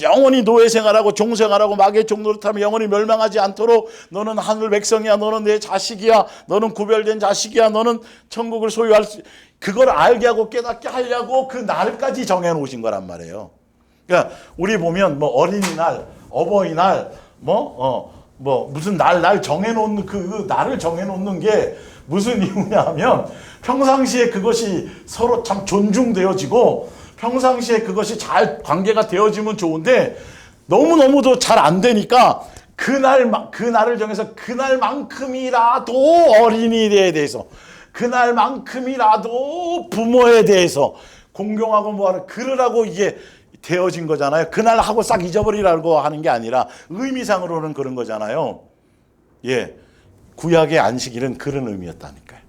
영원히 노예 생활하고 종생활하고 마귀의 종 노릇하면 영원히 멸망하지 않도록, 너는 하늘 백성이야, 너는 내 자식이야, 너는 구별된 자식이야, 너는 천국을 소유할 수, 그걸 알게 하고 깨닫게 하려고 그 날까지 정해놓으신 거란 말이에요. 그러니까 우리 보면 어린이날, 어버이날, 무슨 날 정해놓는, 그 날을 정해놓는 게 무슨 이유냐 하면, 평상시에 그것이 서로 참 존중되어지고, 평상시에 그것이 잘 관계가 되어지면 좋은데, 너무너무도 잘 안 되니까, 그날을 정해서 그날만큼이라도 어린이에 대해서, 그날만큼이라도 부모에 대해서 공경하고 뭐하러 그러라고 이게 되어진 거잖아요. 그날 하고 싹 잊어버리라고 하는 게 아니라 의미상으로는 그런 거잖아요. 구약의 안식일은 그런 의미였다니까요.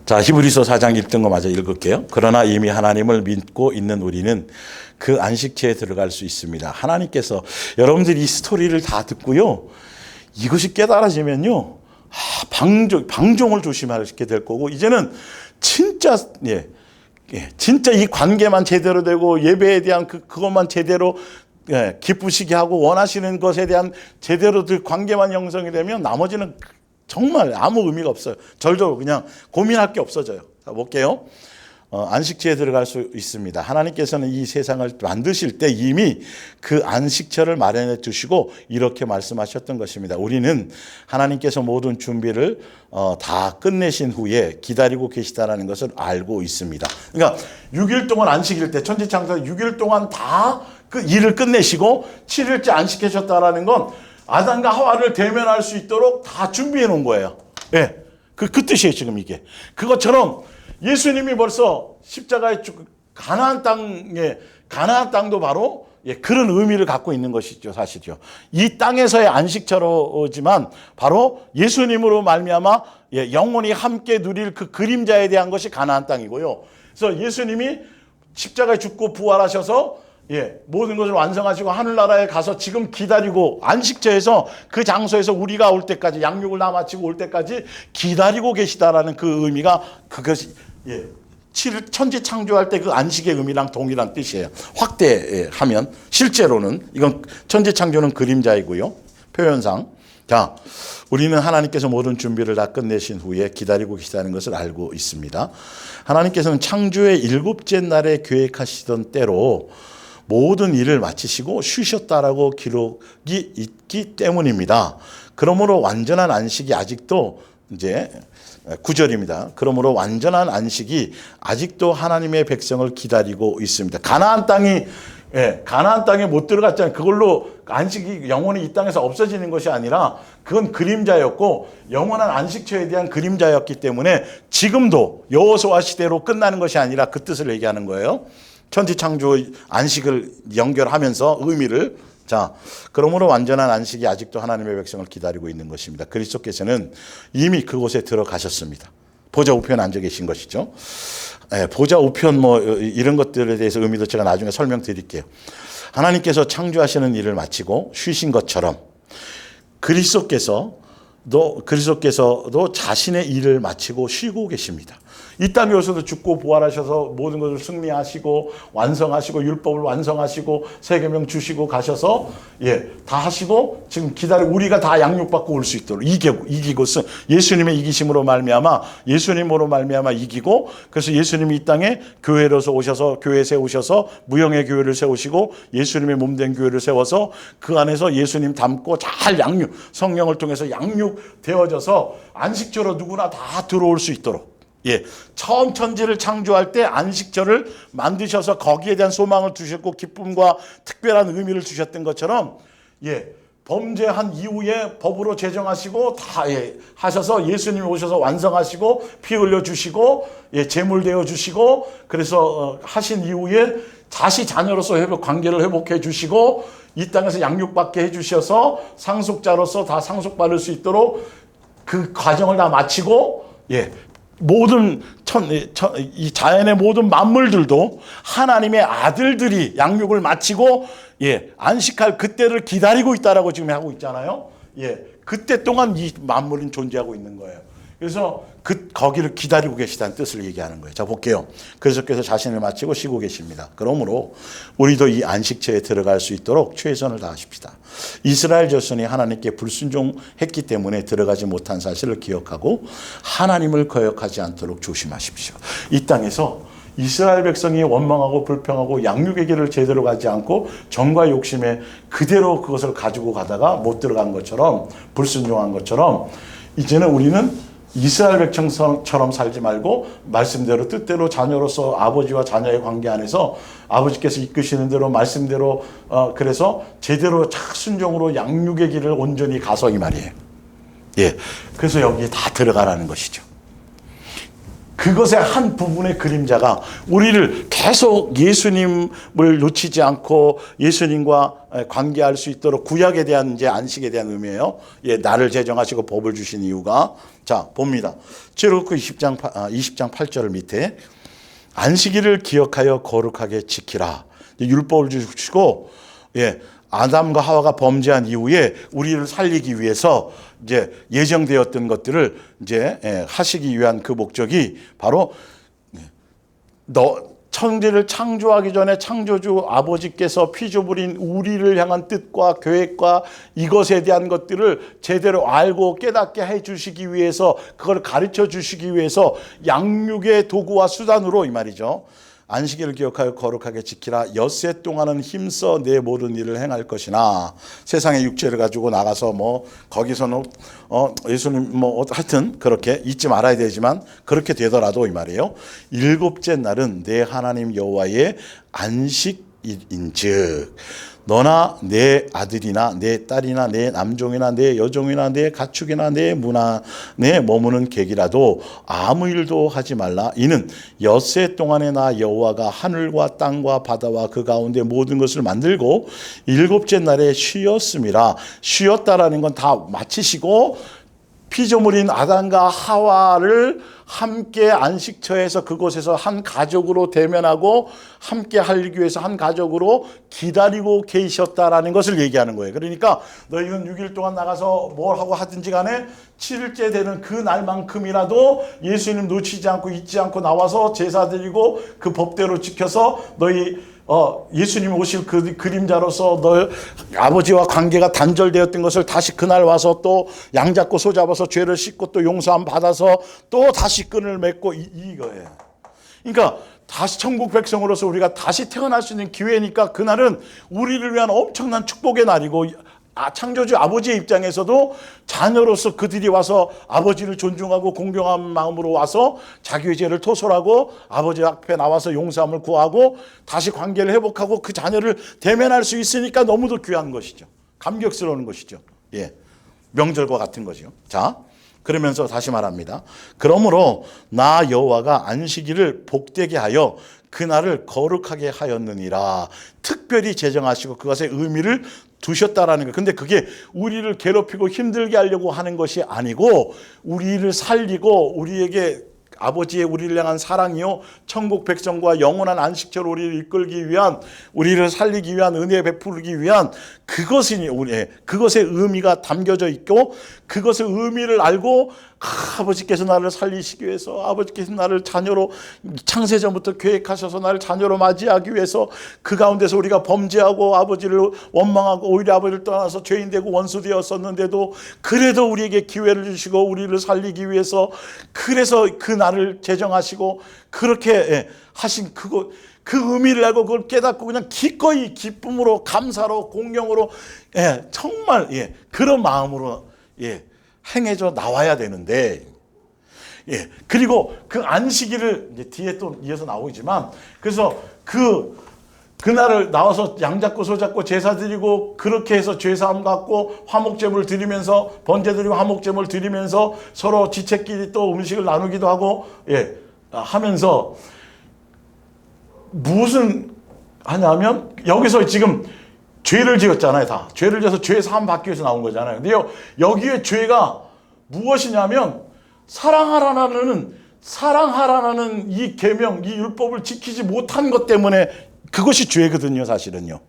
자, 히브리서 4장 1절 마저 읽을게요. 그러나 이미 하나님을 믿고 있는 우리는 그 안식처에 들어갈 수 있습니다. 하나님께서, 여러분들이 이 스토리를 다 듣고요, 이것이 깨달아지면요, 방종을 조심하게 될 거고, 이제는 진짜 진짜 이 관계만 제대로 되고, 예배에 대한 그것만 제대로 기쁘시게 하고, 원하시는 것에 대한 제대로 관계만 형성이 되면 나머지는 정말 아무 의미가 없어요. 절대로 그냥 고민할 게 없어져요. 자, 볼게요. 안식처에 들어갈 수 있습니다. 하나님께서는 이 세상을 만드실 때 이미 그 안식처를 마련해 주시고 이렇게 말씀하셨던 것입니다. 우리는 하나님께서 모든 준비를 다 끝내신 후에 기다리고 계시다는 것을 알고 있습니다. 그러니까 6일 동안 안식일 때, 천지창조 6일 동안 다 그 일을 끝내시고 7일째 안식하셨다라는 건 아담과 하와를 대면할 수 있도록 다 준비해 놓은 거예요. 그 뜻이에요, 지금 이게. 그것처럼 예수님이 벌써 십자가에 가나안 땅도 바로 그런 의미를 갖고 있는 것이죠, 사실이죠. 이 땅에서의 안식처로지만 바로 예수님으로 말미암아 영원히 함께 누릴 그 그림자에 대한 것이 가나안 땅이고요. 그래서 예수님이 십자가에 죽고 부활하셔서 모든 것을 완성하시고 하늘나라에 가서 지금 기다리고 안식처에서 그 장소에서 우리가 올 때까지 양육을 다 마치고 올 때까지 기다리고 계시다라는 그 의미가 그것이 천지 창조할 때 그 안식의 의미랑 동일한 뜻이에요. 확대하면 실제로는 이건 천지 창조는 그림자이고요. 표현상. 자, 우리는 하나님께서 모든 준비를 다 끝내신 후에 기다리고 계시다는 것을 알고 있습니다. 하나님께서는 창조의 7째 날에 계획하시던 때로 모든 일을 마치시고 쉬셨다라고 기록이 있기 때문입니다. 그러므로 완전한 안식이 아직도 이제 9절입니다. 그러므로 완전한 안식이 아직도 하나님의 백성을 기다리고 있습니다. 가나안 땅에 못 들어갔잖아요. 그걸로 안식이 영원히 이 땅에서 없어지는 것이 아니라 그건 그림자였고 영원한 안식처에 대한 그림자였기 때문에 지금도 여호수아 시대로 끝나는 것이 아니라 그 뜻을 얘기하는 거예요. 천지창조 안식을 연결하면서 의미를. 자, 그러므로 완전한 안식이 아직도 하나님의 백성을 기다리고 있는 것입니다. 그리스도께서는 이미 그곳에 들어가셨습니다. 보좌 우편에 앉아 계신 것이죠. 보좌 우편 이런 것들에 대해서 의미도 제가 나중에 설명드릴게요. 하나님께서 창조하시는 일을 마치고 쉬신 것처럼 그리스도께서도 자신의 일을 마치고 쉬고 계십니다. 이 땅에 오셔서 죽고 부활하셔서 모든 것을 승리하시고 완성하시고 율법을 완성하시고 세계명 주시고 가셔서 다 하시고 지금 우리가 다 양육받고 올 수 있도록 이기고 예수님의 이기심으로 말미암아 예수님으로 말미암아 이기고 그래서 예수님이 이 땅에 교회로서 오셔서 교회 세우셔서 무형의 교회를 세우시고 예수님의 몸된 교회를 세워서 그 안에서 예수님 닮고 잘 성령을 통해서 양육되어져서 안식처로 누구나 다 들어올 수 있도록 처음 천지를 창조할 때 안식처를 만드셔서 거기에 대한 소망을 두셨고 기쁨과 특별한 의미를 주셨던 것처럼 범죄한 이후에 법으로 제정하시고 다 하셔서 예수님이 오셔서 완성하시고 피 흘려 주시고 제물 되어 주시고 그래서 하신 이후에 다시 자녀로서 관계를 회복해 주시고 이 땅에서 양육받게 해 주셔서 상속자로서 다 상속받을 수 있도록 그 과정을 다 마치고 모든 이 자연의 모든 만물들도 하나님의 아들들이 양육을 마치고 안식할 그때를 기다리고 있다라고 지금 하고 있잖아요. 그때 동안 이 만물은 존재하고 있는 거예요. 그래서 거기를 기다리고 계시다는 뜻을 얘기하는 거예요. 자, 볼게요. 그리스도께서 자신을 마치고 쉬고 계십니다. 그러므로 우리도 이 안식처에 들어갈 수 있도록 최선을 다하십시다. 이스라엘 자손이 하나님께 불순종했기 때문에 들어가지 못한 사실을 기억하고 하나님을 거역하지 않도록 조심하십시오. 이 땅에서 이스라엘 백성이 원망하고 불평하고 양육의 길을 제대로 가지 않고 정과 욕심에 그대로 그것을 가지고 가다가 못 들어간 것처럼 불순종한 것처럼 이제는 우리는 이스라엘 백성처럼 살지 말고 말씀대로 뜻대로 자녀로서 아버지와 자녀의 관계 안에서 아버지께서 이끄시는 대로 말씀대로 그래서 제대로 순종으로 양육의 길을 온전히 가서 이 말이에요. 그래서 여기에 다 들어가라는 것이죠. 그것의 한 부분의 그림자가 우리를 계속 예수님을 놓치지 않고 예수님과 관계할 수 있도록 구약에 대한 이제 안식에 대한 의미예요. 나를 제정하시고 법을 주신 이유가 자 봅니다. 출애굽기 20장 8절 밑에 안식일을 기억하여 거룩하게 지키라. 율법을 주시고 아담과 하와가 범죄한 이후에 우리를 살리기 위해서 이제 예정되었던 것들을 이제 하시기 위한 그 목적이 바로 천지를 창조하기 전에 창조주 아버지께서 피조물인 우리를 향한 뜻과 계획과 이것에 대한 것들을 제대로 알고 깨닫게 해 주시기 위해서 그걸 가르쳐 주시기 위해서 양육의 도구와 수단으로 이 말이죠. 안식일을 기억하여 거룩하게 지키라. 엿새 동안은 힘써 내 모든 일을 행할 것이나 세상의 육체를 가지고 나가서 거기서는 예수님 하여튼 그렇게 잊지 말아야 되지만 그렇게 되더라도 이 말이에요. 7째 날은 내 하나님 여호와의 안식일인즉 너나 내 아들이나 내 딸이나 내 남종이나 내 여종이나 내 가축이나 내 문화 내 머무는 객이라도 아무 일도 하지 말라. 이는 엿새 동안에 나 여호와가 하늘과 땅과 바다와 그 가운데 모든 것을 만들고 7째 날에 쉬었음이라. 쉬었다라는 건 다 마치시고 피조물인 아담과 하와를 함께 안식처에서 그곳에서 한 가족으로 대면하고 함께 하기 위해서 한 가족으로 기다리고 계셨다라는 것을 얘기하는 거예요. 그러니까 너희는 6일 동안 나가서 뭘 하고 하든지 간에 7일째 되는 그 날만큼이라도 예수님 놓치지 않고 잊지 않고 나와서 제사 드리고 그 법대로 지켜서 너희 예수님 오실 그 그림자로서 너 아버지와 관계가 단절되었던 것을 다시 그날 와서 또 양 잡고 소 잡아서 죄를 씻고 또 용서함 받아서 또 다시 끈을 맺고 이거예요. 그러니까 다시 천국 백성으로서 우리가 다시 태어날 수 있는 기회니까 그날은 우리를 위한 엄청난 축복의 날이고 창조주 아버지의 입장에서도 자녀로서 그들이 와서 아버지를 존중하고 공경한 마음으로 와서 자기의 죄를 토설하고 아버지 앞에 나와서 용서함을 구하고 다시 관계를 회복하고 그 자녀를 대면할 수 있으니까 너무도 귀한 것이죠. 감격스러운 것이죠. 예, 명절과 같은 거죠. 자, 그러면서 다시 말합니다. 그러므로 나 여호와가 안식일을 복되게 하여 그날을 거룩하게 하였느니라. 특별히 제정하시고 그것의 의미를 두셨다라는 거예요. 근데 그게 우리를 괴롭히고 힘들게 하려고 하는 것이 아니고 우리를 살리고 우리에게 아버지의 우리를 향한 사랑이요 천국 백성과 영원한 안식처로 우리를 이끌기 위한 우리를 살리기 위한 은혜 베풀기 위한 그것이 우리의 그것의 의미가 담겨져 있고 그것의 의미를 알고 아버지께서 나를 살리시기 위해서 아버지께서 나를 자녀로 창세전부터 계획하셔서 나를 자녀로 맞이하기 위해서 그 가운데서 우리가 범죄하고 아버지를 원망하고 오히려 아버지를 떠나서 죄인 되고 원수 되었었는데도 그래도 우리에게 기회를 주시고 우리를 살리기 위해서 그래서 그 날을 제정하시고 그렇게 하신 그 의미를 알고 그걸 깨닫고 그냥 기꺼이 기쁨으로 감사로 공경으로 정말 그런 마음으로 행해져 나와야 되는데 그리고 그 안식일을 이제 뒤에 또 이어서 나오지만 그래서 그날을 나와서 양 잡고 소 잡고 제사 드리고 그렇게 해서 죄사함 갖고 화목제물 드리면서 번제 드리고 화목제물 드리면서 서로 지체끼리 또 음식을 나누기도 하고 하면서 무슨 하냐면 여기서 지금 죄를 지었잖아요. 다 죄를 지어서 죄 사함 받기 위해서 나온 거잖아요. 근데 여기에 죄가 무엇이냐면 사랑하라는 이 계명, 이 율법을 지키지 못한 것 때문에 그것이 죄거든요. 사실은요.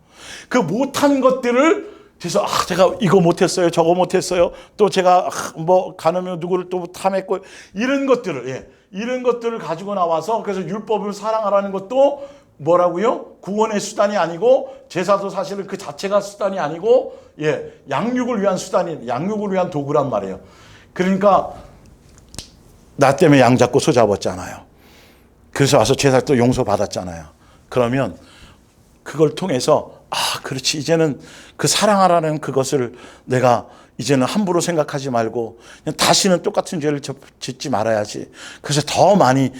그 못한 것들을 그래서 제가 이거 못했어요, 저거 못했어요. 또 제가 뭐 가늠하면 누구를 또 탐했고 이런 것들을 가지고 나와서 그래서 율법을 사랑하라는 것도 뭐라고요? 구원의 수단이 아니고 제사도 사실은 그 자체가 수단이 아니고 양육을 위한 도구란 말이에요. 그러니까 나 때문에 양 잡고 소 잡았잖아요. 그래서 와서 제사 또 용서 받았잖아요. 그러면 그걸 통해서 그렇지 이제는 그 사랑하라는 그것을 내가 이제는 함부로 생각하지 말고 그냥 다시는 똑같은 죄를 짓지 말아야지. 그래서 더 많이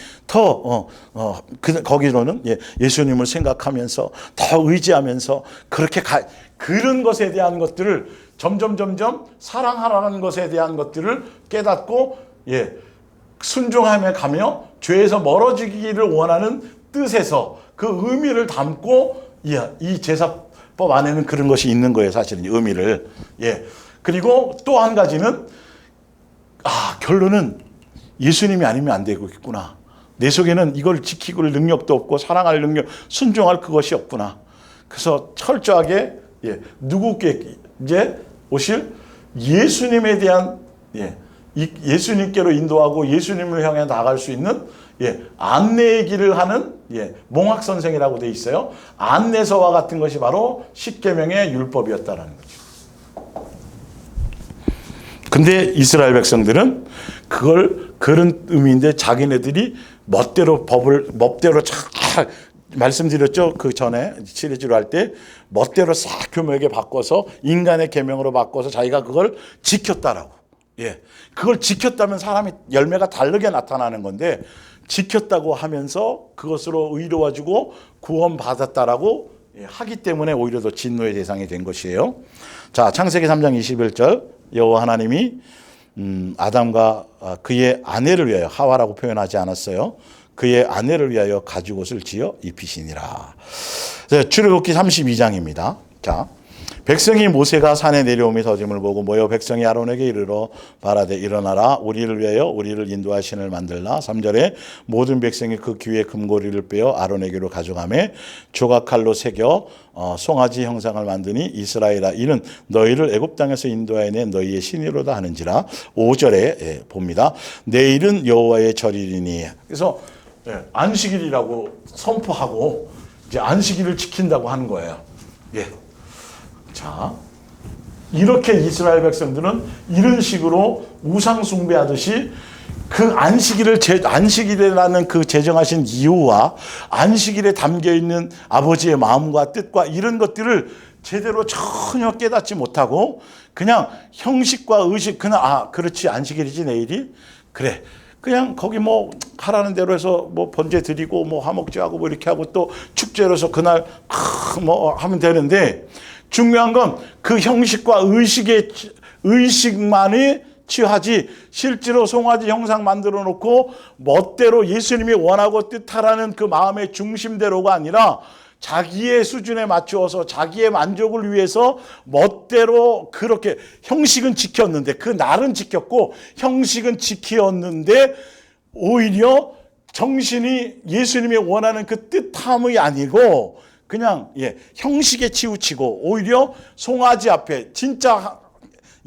거기로는 예수님을 생각하면서 더 의지하면서 그렇게 그런 것에 대한 것들을 점점 사랑하라는 것에 대한 것들을 깨닫고 순종하며 가며 죄에서 멀어지기를 원하는 뜻에서 그 의미를 담고 이 제사법 안에는 그런 것이 있는 거예요. 사실은 의미를. 그리고 또 한 가지는 결론은 예수님이 아니면 안 되겠구나. 내 속에는 이걸 지키고 능력도 없고 사랑할 능력, 순종할 그것이 없구나. 그래서 철저하게 누구께 이제 오실 예수님에 대한 예수님께로 인도하고 예수님을 향해 나아갈 수 있는 안내의 길을 하는 몽학 선생이라고 돼 있어요. 안내서와 같은 것이 바로 십계명의 율법이었다라는 거죠. 근데 이스라엘 백성들은 그런 의미인데 자기네들이 멋대로 말씀드렸죠. 그 전에 시리즈로 할 때 멋대로 싹 교묘하게 바꿔서 인간의 계명으로 바꿔서 자기가 그걸 지켰다라고. 그걸 지켰다면 사람이 열매가 다르게 나타나는 건데 지켰다고 하면서 그것으로 의로워지고 구원받았다라고 하기 때문에 오히려 더 진노의 대상이 된 것이에요. 자, 창세기 3장 21절 여호와 하나님이 아담과 그의 아내를 위하여 하와라고 표현하지 않았어요. 그의 아내를 위하여 가죽옷을 지어 입히시니라. 출애굽기 32장입니다. 자, 백성이 모세가 산에 내려오며 더짐을 보고 모여 백성이 아론에게 이르러 바라되 일어나라 우리를 위하여 우리를 인도할 신을 만들라. 3절에 모든 백성이 그 귀에 금고리를 빼어 아론에게로 가져가매 조각칼로 새겨 송아지 형상을 만드니 이스라엘아 이는 너희를 애굽 땅에서 인도하여 낸 너희의 신이로다 하는지라. 5절에 봅니다. 내일은 여호와의 절이리니. 그래서 안식일이라고 선포하고 이제 안식일을 지킨다고 하는 거예요. 예. 자, 이렇게 이스라엘 백성들은 이런 식으로 우상 숭배하듯이 그 안식일이라는 그 제정하신 이유와 안식일에 담겨 있는 아버지의 마음과 뜻과 이런 것들을 제대로 전혀 깨닫지 못하고 그냥 형식과 의식, 그냥 그렇지 안식일이지 내일이 그래. 그냥 거기 뭐 하라는 대로 해서 뭐 번제 드리고 뭐 화목제하고 뭐 이렇게 하고 또 축제로서 그날 뭐 하면 되는데 중요한 건 그 형식과 의식만이 취하지 실제로 송아지 형상 만들어 놓고 멋대로 예수님이 원하고 뜻하라는 그 마음의 중심대로가 아니라 자기의 수준에 맞추어서 자기의 만족을 위해서 멋대로 그렇게 형식은 지켰는데 그 날은 지켰고 형식은 지켰는데 오히려 정신이 예수님이 원하는 그 뜻함이 아니고 그냥 형식에 치우치고 오히려 송아지 앞에 진짜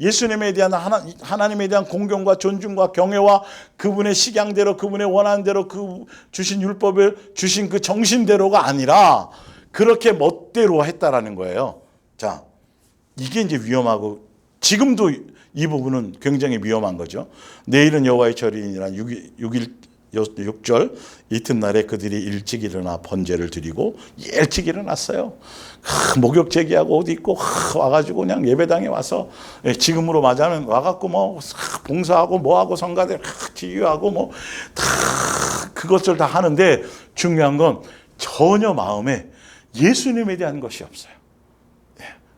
예수님에 대한 하나님에 대한 공경과 존중과 경외와 그분의 식양대로 그분의 원하는 대로 그 주신 율법을 주신 그 정신대로가 아니라 그렇게 멋대로 했다라는 거예요. 자, 이게 이제 위험하고 지금도 이 부분은 굉장히 위험한 거죠. 내일은 여호와의 절이니라 6절 이튿날에 그들이 일찍 일어나 번제를 드리고 일찍 일어났어요. 목욕 제기하고 옷 입고 와가지고 그냥 예배당에 와서 지금으로 맞으면 와갖고 뭐 봉사하고 뭐하고 성가대 지휘하고 뭐 다 그것을 다 하는데 중요한 건 전혀 마음에 예수님에 대한 것이 없어요.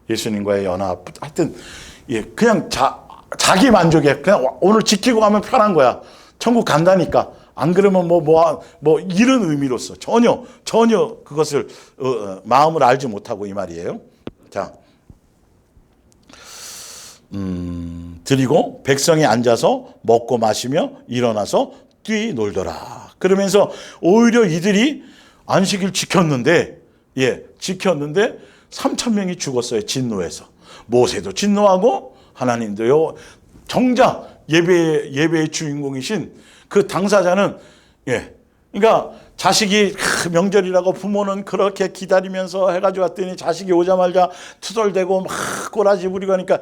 예수님과의 연합 하여튼 그냥 자기 만족에 그냥 오늘 지키고 가면 편한 거야. 천국 간다니까. 안 그러면 뭐 이런 의미로서 전혀 그것을 마음을 알지 못하고 이 말이에요. 자, 드리고 백성이 앉아서 먹고 마시며 일어나서 뛰놀더라. 그러면서 오히려 이들이 안식일 지켰는데 3,000명이 죽었어요. 진노에서. 모세도 진노하고 하나님도요. 정작 예배의 주인공이신 그 당사자는 그러니까 자식이 명절이라고 부모는 그렇게 기다리면서 해가지고 왔더니 자식이 오자마자 투덜대고 막 꼬라지 부리고 하니까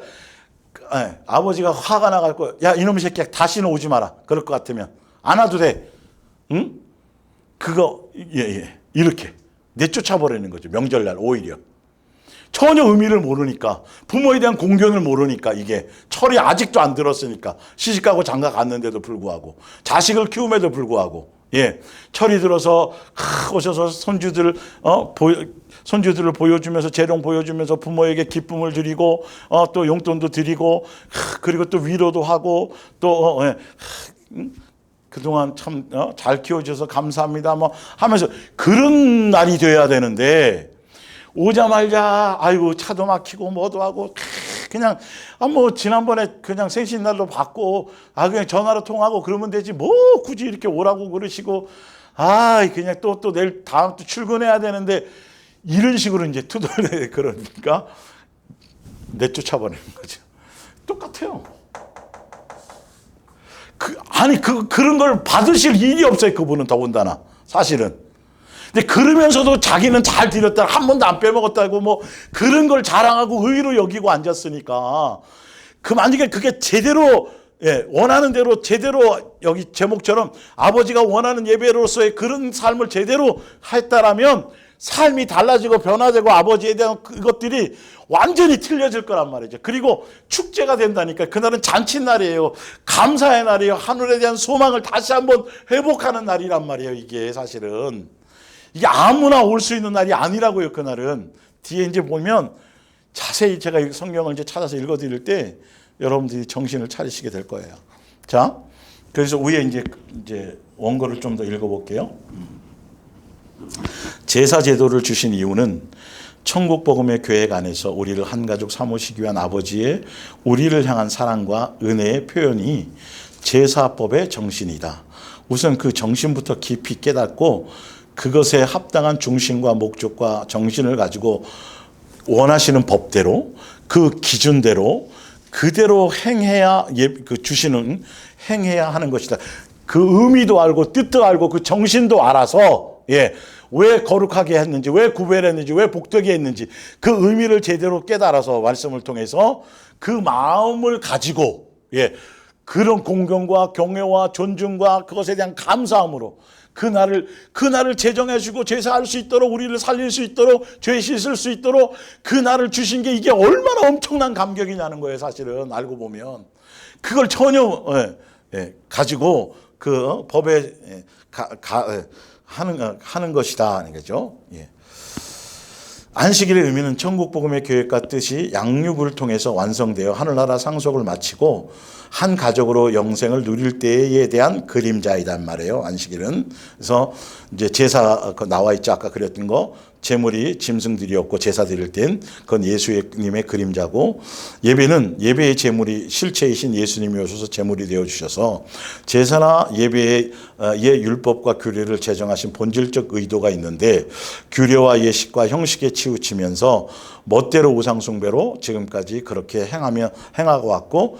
아버지가 화가 나갈 거야. 야 이놈의 새끼야 다시는 오지 마라. 그럴 것 같으면 안 와도 돼. 응? 그거 이렇게 내쫓아버리는 거죠. 명절날 오히려. 전혀 의미를 모르니까 부모에 대한 공경을 모르니까 이게 철이 아직도 안 들었으니까 시집가고 장가 갔는데도 불구하고 자식을 키움에도 불구하고 철이 들어서 오셔서 손주들을 보여주면서 재롱 보여주면서 부모에게 기쁨을 드리고 또 용돈도 드리고 그리고 또 위로도 하고 또 그동안 참 잘 키워줘서 감사합니다 뭐 하면서 그런 날이 돼야 되는데 오자마자 아이고 차도 막히고 뭐도 하고 그냥 뭐 지난번에 그냥 생신날로 받고 그냥 전화로 통하고 그러면 되지 뭐 굳이 이렇게 오라고 그러시고 그냥 또 내일 다음 또 출근해야 되는데 이런 식으로 이제 투덜대 그러니까 내쫓아버리는 거죠. 똑같아요. 그런 걸 받으실 일이 없어요. 그분은 더군다나 사실은. 근데 그러면서도 자기는 잘 드렸다, 한 번도 안 빼먹었다고 뭐 그런 걸 자랑하고 의의로 여기고 앉았으니까 만약에 그게 제대로 원하는 대로 제대로 여기 제목처럼 아버지가 원하는 예배로서의 그런 삶을 제대로 했다라면 삶이 달라지고 변화되고 아버지에 대한 그것들이 완전히 틀려질 거란 말이죠. 그리고 축제가 된다니까. 그날은 잔칫날이에요. 감사의 날이에요. 하늘에 대한 소망을 다시 한번 회복하는 날이란 말이에요. 이게 사실은. 이게 아무나 올 수 있는 날이 아니라고요. 그날은. 뒤에 이제 보면 자세히 제가 성경을 이제 찾아서 읽어드릴 때 여러분들이 정신을 차리시게 될 거예요. 자, 그래서 위에 이제 원고를 좀 더 읽어볼게요. 제사 제도를 주신 이유는 천국 복음의 계획 안에서 우리를 한 가족 삼으시기 위한 아버지의 우리를 향한 사랑과 은혜의 표현이 제사법의 정신이다. 우선 그 정신부터 깊이 깨닫고 그것에 합당한 중심과 목적과 정신을 가지고 원하시는 법대로 그 기준대로 그대로 행해야 그 주시는 행해야 하는 것이다. 그 의미도 알고 뜻도 알고 그 정신도 알아서 왜 거룩하게 했는지, 왜 구별했는지, 왜 복되게 했는지 그 의미를 제대로 깨달아서 말씀을 통해서 그 마음을 가지고 그런 공경과 경외와 존중과 그것에 대한 감사함으로 그날을 제정해 주고 제사할 수 있도록 우리를 살릴 수 있도록 죄 씻을 수 있도록 그날을 주신 게 이게 얼마나 엄청난 감격이냐는 거예요. 사실은 알고 보면 그걸 전혀 가지고 그 법에 하는 것이다 하는 거죠. 안식일의 의미는 천국 복음의 계획과 뜻이 양육을 통해서 완성되어 하늘나라 상속을 마치고 한 가족으로 영생을 누릴 때에 대한 그림자이단 말이에요. 안식일은. 그래서 이제 제사 나와 있죠. 아까 그렸던 거. 제물이 짐승들이었고 제사 드릴 땐 그건 예수님의 그림자고, 예배는 예배의 제물이 실체이신 예수님이 오셔서 제물이 되어 주셔서 제사나 예배의 율법과 규례를 제정하신 본질적 의도가 있는데 규례와 예식과 형식에 치우치면서 멋대로 우상숭배로 지금까지 그렇게 행하고 왔고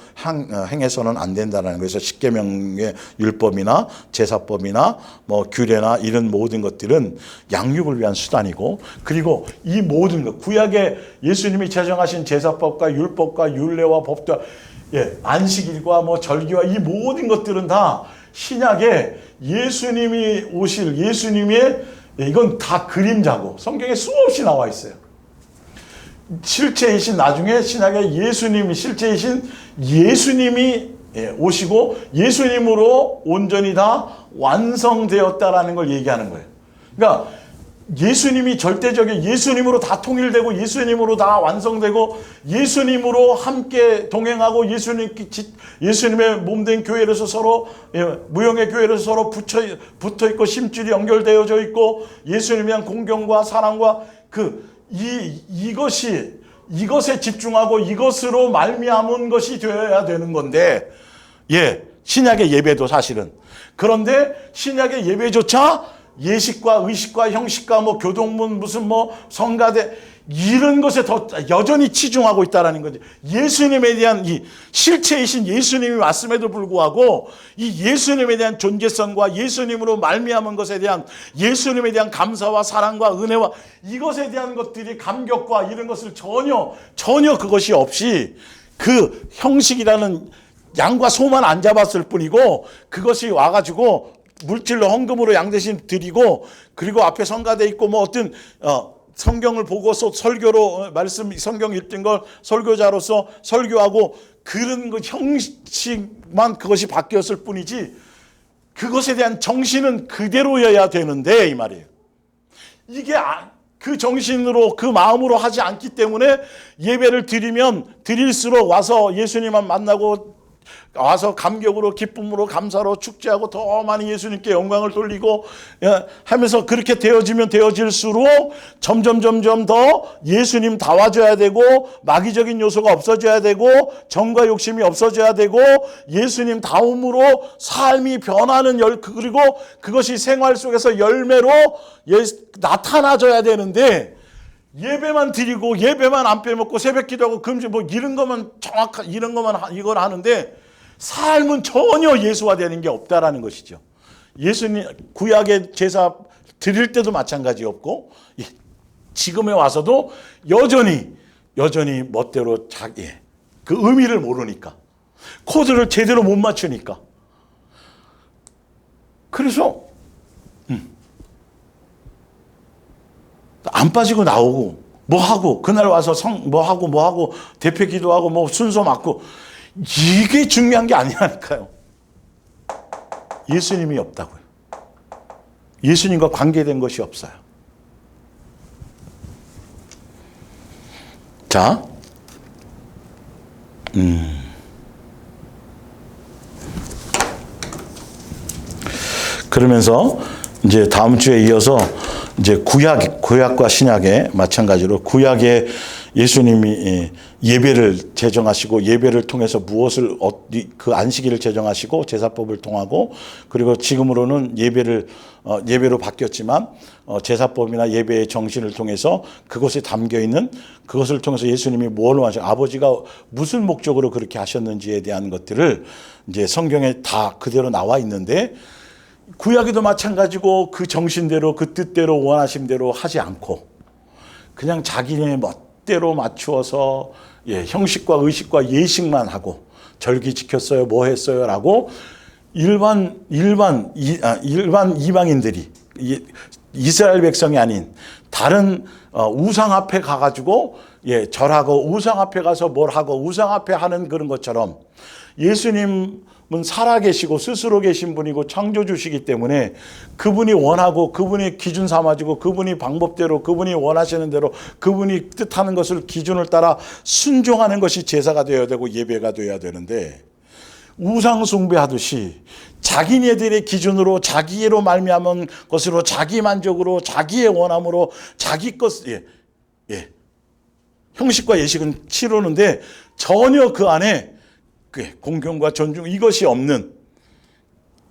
행해서는 안 된다는 거에서 십계명의 율법이나 제사법이나 뭐 규례나 이런 모든 것들은 양육을 위한 수단이고, 그리고 이 모든 것 구약에 예수님이 제정하신 제사법과 율법과 율례와 법도 안식일과 뭐 절기와 이 모든 것들은 다 신약에 예수님이 오실 예수님의 이건 다 그림자고 성경에 수없이 나와 있어요. 실체이신 나중에 신약에 예수님이 실체이신 예수님이 오시고 예수님으로 온전히 다 완성되었다라는 걸 얘기하는 거예요. 그러니까 예수님이 절대적인 예수님으로 다 통일되고 예수님으로 다 완성되고 예수님으로 함께 동행하고 예수님의 몸된 교회로서 서로 무형의 교회로서 서로 붙어 있고 심줄이 연결되어져 있고 예수님에 대한 공경과 사랑과 이것에 집중하고 이것으로 말미암은 것이 되어야 되는 건데 신약의 예배도 사실은 그런데 신약의 예배조차 예식과 의식과 형식과 뭐 교동문 무슨 뭐 성가대 이런 것에 더 여전히 치중하고 있다라는 거죠. 예수님에 대한 이 실체이신 예수님이 왔음에도 불구하고 이 예수님에 대한 존재성과 예수님으로 말미암은 것에 대한 예수님에 대한 감사와 사랑과 은혜와 이것에 대한 것들이 감격과 이런 것을 전혀 그것이 없이 그 형식이라는 양과 소만 안 잡았을 뿐이고 그것이 와가지고 물질로 헌금으로 양 대신 드리고 그리고 앞에 성가대 있고 뭐 어떤 성경을 보고서 설교로 성경 읽던 걸 설교자로서 설교하고 그런 그 형식만 그것이 바뀌었을 뿐이지 그것에 대한 정신은 그대로여야 되는데 이 말이에요. 이게 그 정신으로 그 마음으로 하지 않기 때문에 예배를 드리면 드릴수록 와서 예수님만 만나고 와서 감격으로 기쁨으로 감사로 축제하고 더 많이 예수님께 영광을 돌리고 하면서 그렇게 되어지면 되어질수록 점점 더 예수님 다와줘야 되고 마귀적인 요소가 없어져야 되고 정과 욕심이 없어져야 되고 예수님 다움으로 삶이 변하는 그리고 그것이 생활 속에서 열매로 나타나줘야 되는데 예배만 드리고 예배만 안 빼먹고 새벽 기도하고 금식 뭐 이런 것만 이걸 하는데 삶은 전혀 예수화되는 게 없다라는 것이죠. 예수님 구약의 제사 드릴 때도 마찬가지였고 지금에 와서도 여전히 멋대로 자기 그 의미를 모르니까 코드를 제대로 못 맞추니까 그래서 안 빠지고 나오고 뭐 하고 그날 와서 뭐 하고 대표 기도하고 뭐 순서 맞고 이게 중요한 게 아니라니까요. 예수님이 없다고요. 예수님과 관계된 것이 없어요. 자, 그러면서 이제 다음 주에 이어서 이제 구약과 신약에 마찬가지로 구약에 예수님이 예배를 제정하시고 예배를 통해서 무엇을 그 안식일을 제정하시고 제사법을 통하고 그리고 지금으로는 예배로 바뀌었지만 제사법이나 예배의 정신을 통해서 그것에 담겨 있는 그것을 통해서 예수님이 뭘 하셔 아버지가 무슨 목적으로 그렇게 하셨는지에 대한 것들을 이제 성경에 다 그대로 나와 있는데 구약에도 마찬가지고 그 정신대로 그 뜻대로 원하심대로 하지 않고 그냥 자기네 멋대로 맞추어서 형식과 의식과 예식만 하고 절기 지켰어요 뭐 했어요 라고 일반 이방인들이 이스라엘 백성이 아닌 다른 우상 앞에 가가지고 절하고 우상 앞에 가서 뭘 하고 우상 앞에 하는 그런 것처럼 예수님은 살아계시고 스스로 계신 분이고 창조주시기 때문에 그분이 원하고 그분이 기준 삼아지고 그분이 방법대로 그분이 원하시는 대로 그분이 뜻하는 것을 기준을 따라 순종하는 것이 제사가 되어야 되고 예배가 되어야 되는데 우상 숭배하듯이 자기네들의 기준으로 자기로 말미암은 것으로 자기 만족으로 자기의 원함으로 자기 것 형식과 예식은 치르는데 전혀 그 안에 공경과 존중 이것이 없는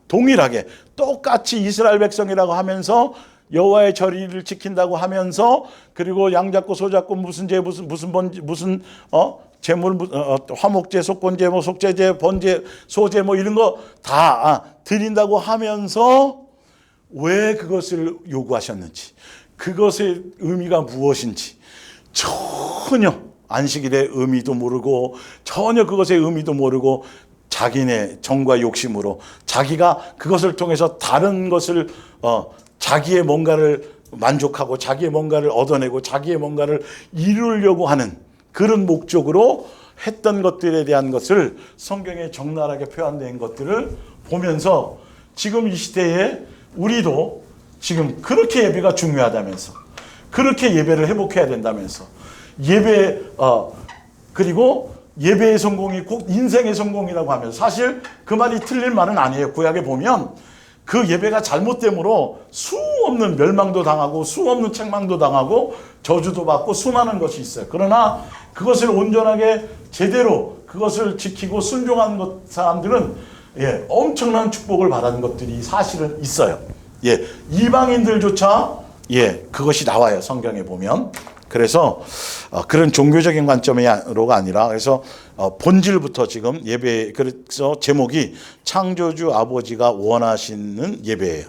동일하게 똑같이 이스라엘 백성이라고 하면서 여호와의 절기를 지킨다고 하면서 그리고 양 잡고 소 잡고 무슨 제물 화목제 속건제 뭐 속죄제 번제 소제 뭐 이런 거 다 드린다고 하면서 왜 그것을 요구하셨는지 그것의 의미가 무엇인지 전혀 안식일의 의미도 모르고 전혀 그것의 의미도 모르고 자기네 정과 욕심으로 자기가 그것을 통해서 다른 것을 자기의 뭔가를 만족하고 자기의 뭔가를 얻어내고 자기의 뭔가를 이루려고 하는 그런 목적으로 했던 것들에 대한 것을 성경에 적나라하게 표현된 것들을 보면서 지금 이 시대에 우리도 지금 그렇게 예배가 중요하다면서 그렇게 예배를 회복해야 된다면서 그리고 예배의 성공이 곧 인생의 성공이라고 하면서 사실 그 말이 틀린 말은 아니에요. 구약에 보면 그 예배가 잘못됨으로 수없는 멸망도 당하고 수없는 책망도 당하고 저주도 받고 수많은 것이 있어요. 그러나 그것을 온전하게 제대로 그것을 지키고 순종한 사람들은 엄청난 축복을 받은 것들이 사실은 있어요. 이방인들조차 그것이 나와요. 성경에 보면. 그래서 그런 종교적인 관점으로가 아니라 그래서 본질부터 지금 예배 그래서 제목이 창조주 아버지가 원하시는 예배예요.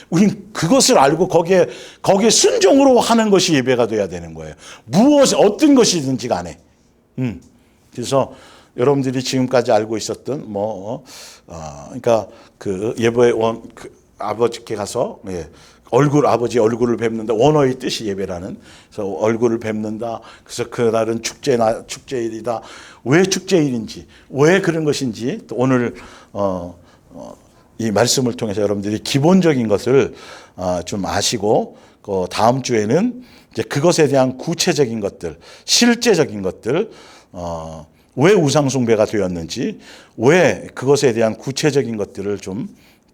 우린 그것을 알고 거기에 순종으로 하는 것이 예배가 돼야 되는 거예요. 어떤 것이든지 간에. 그래서 여러분들이 지금까지 알고 있었던 그러니까 그 예배의 아버지께 가서 아버지 얼굴을 뵙는다. 원어의 뜻이 예배라는. 그래서 얼굴을 뵙는다. 그래서 그날은 축제일이다. 왜 축제일인지, 왜 그런 것인지 또 오늘 이 말씀을 통해서 여러분들이 기본적인 것을 좀 아시고 다음 주에는 이제 그것에 대한 구체적인 것들, 실제적인 것들, 왜 우상숭배가 되었는지, 왜 그것에 대한 구체적인 것들을 좀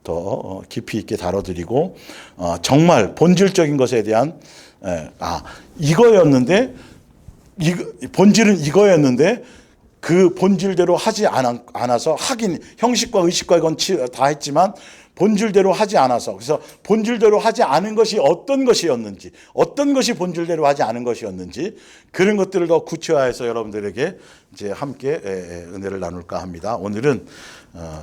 더 깊이 있게 다뤄드리고 정말 본질적인 것에 대한 본질은 이거였는데 그 본질대로 하지 않아서 하긴 형식과 의식과 이건 다 했지만 본질대로 하지 않아서 그래서 본질대로 하지 않은 것이 어떤 것이었는지 어떤 것이 본질대로 하지 않은 것이었는지 그런 것들을 더 구체화해서 여러분들에게 이제 함께 은혜를 나눌까 합니다. 오늘은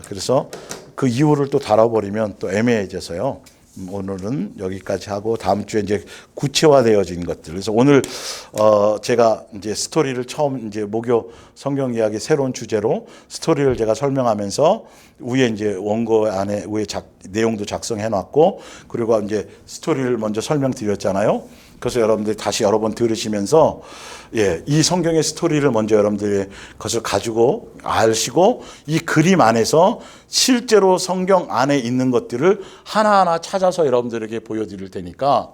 그래서 그 이유를 또 다뤄버리면 또 애매해져서요. 오늘은 여기까지 하고 다음 주에 이제 구체화되어진 것들. 그래서 오늘 제가 이제 스토리를 처음 이제 목요 성경 이야기 새로운 주제로 스토리를 제가 설명하면서 위에 이제 원고 안에 위에 내용도 작성해 놨고 그리고 이제 스토리를 먼저 설명드렸잖아요. 그래서 여러분들이 다시 여러 번 들으시면서 이 성경의 스토리를 먼저 여러분들이 그것을 가지고 아시고 이 그림 안에서 실제로 성경 안에 있는 것들을 하나하나 찾아서 여러분들에게 보여드릴 테니까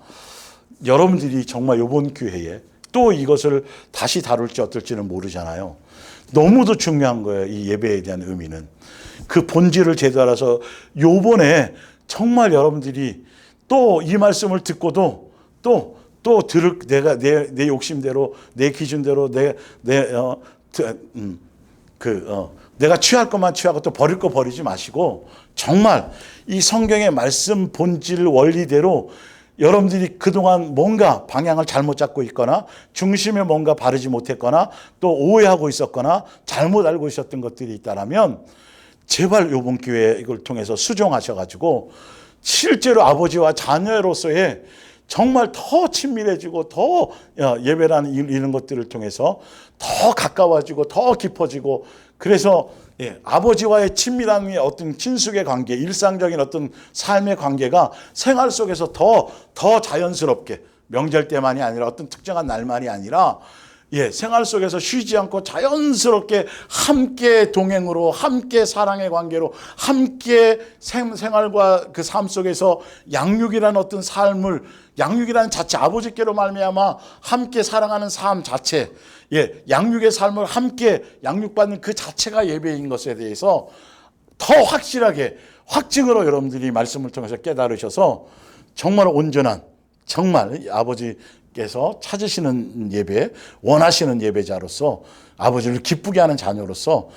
여러분들이 정말 이번 기회에 또 이것을 다시 다룰지 어떨지는 모르잖아요. 너무도 중요한 거예요. 이 예배에 대한 의미는. 그 본질을 제대로 알아서 요번에 정말 여러분들이 또 이 말씀을 듣고도 또 들을 내 욕심대로 내 기준대로 내가 취할 것만 취하고 또 버릴 거 버리지 마시고 정말 이 성경의 말씀 본질 원리대로 여러분들이 그동안 뭔가 방향을 잘못 잡고 있거나 중심에 뭔가 바르지 못했거나 또 오해하고 있었거나 잘못 알고 있었던 것들이 있다면 제발 이번 기회에 이걸 통해서 수정하셔가지고 실제로 아버지와 자녀로서의 정말 더 친밀해지고 더 예배라는 이런 것들을 통해서 더 가까워지고 더 깊어지고 그래서 아버지와의 친밀한 어떤 친숙의 관계, 일상적인 어떤 삶의 관계가 생활 속에서 더 자연스럽게 명절 때만이 아니라 어떤 특정한 날만이 아니라 생활 속에서 쉬지 않고 자연스럽게 함께 동행으로 함께 사랑의 관계로 함께 생활과 그 삶 속에서 양육이라는 어떤 삶을 양육이라는 자체 아버지께로 말미암아 함께 사랑하는 삶 자체 양육의 삶을 함께 양육받는 그 자체가 예배인 것에 대해서 더 확실하게 확증으로 여러분들이 말씀을 통해서 깨달으셔서 정말 온전한 정말 아버지께서 찾으시는 예배 원하시는 예배자로서 아버지를 기쁘게 하는 자녀로서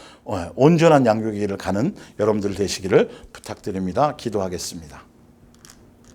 온전한 양육의 길을 가는 여러분들 되시기를 부탁드립니다. 기도하겠습니다.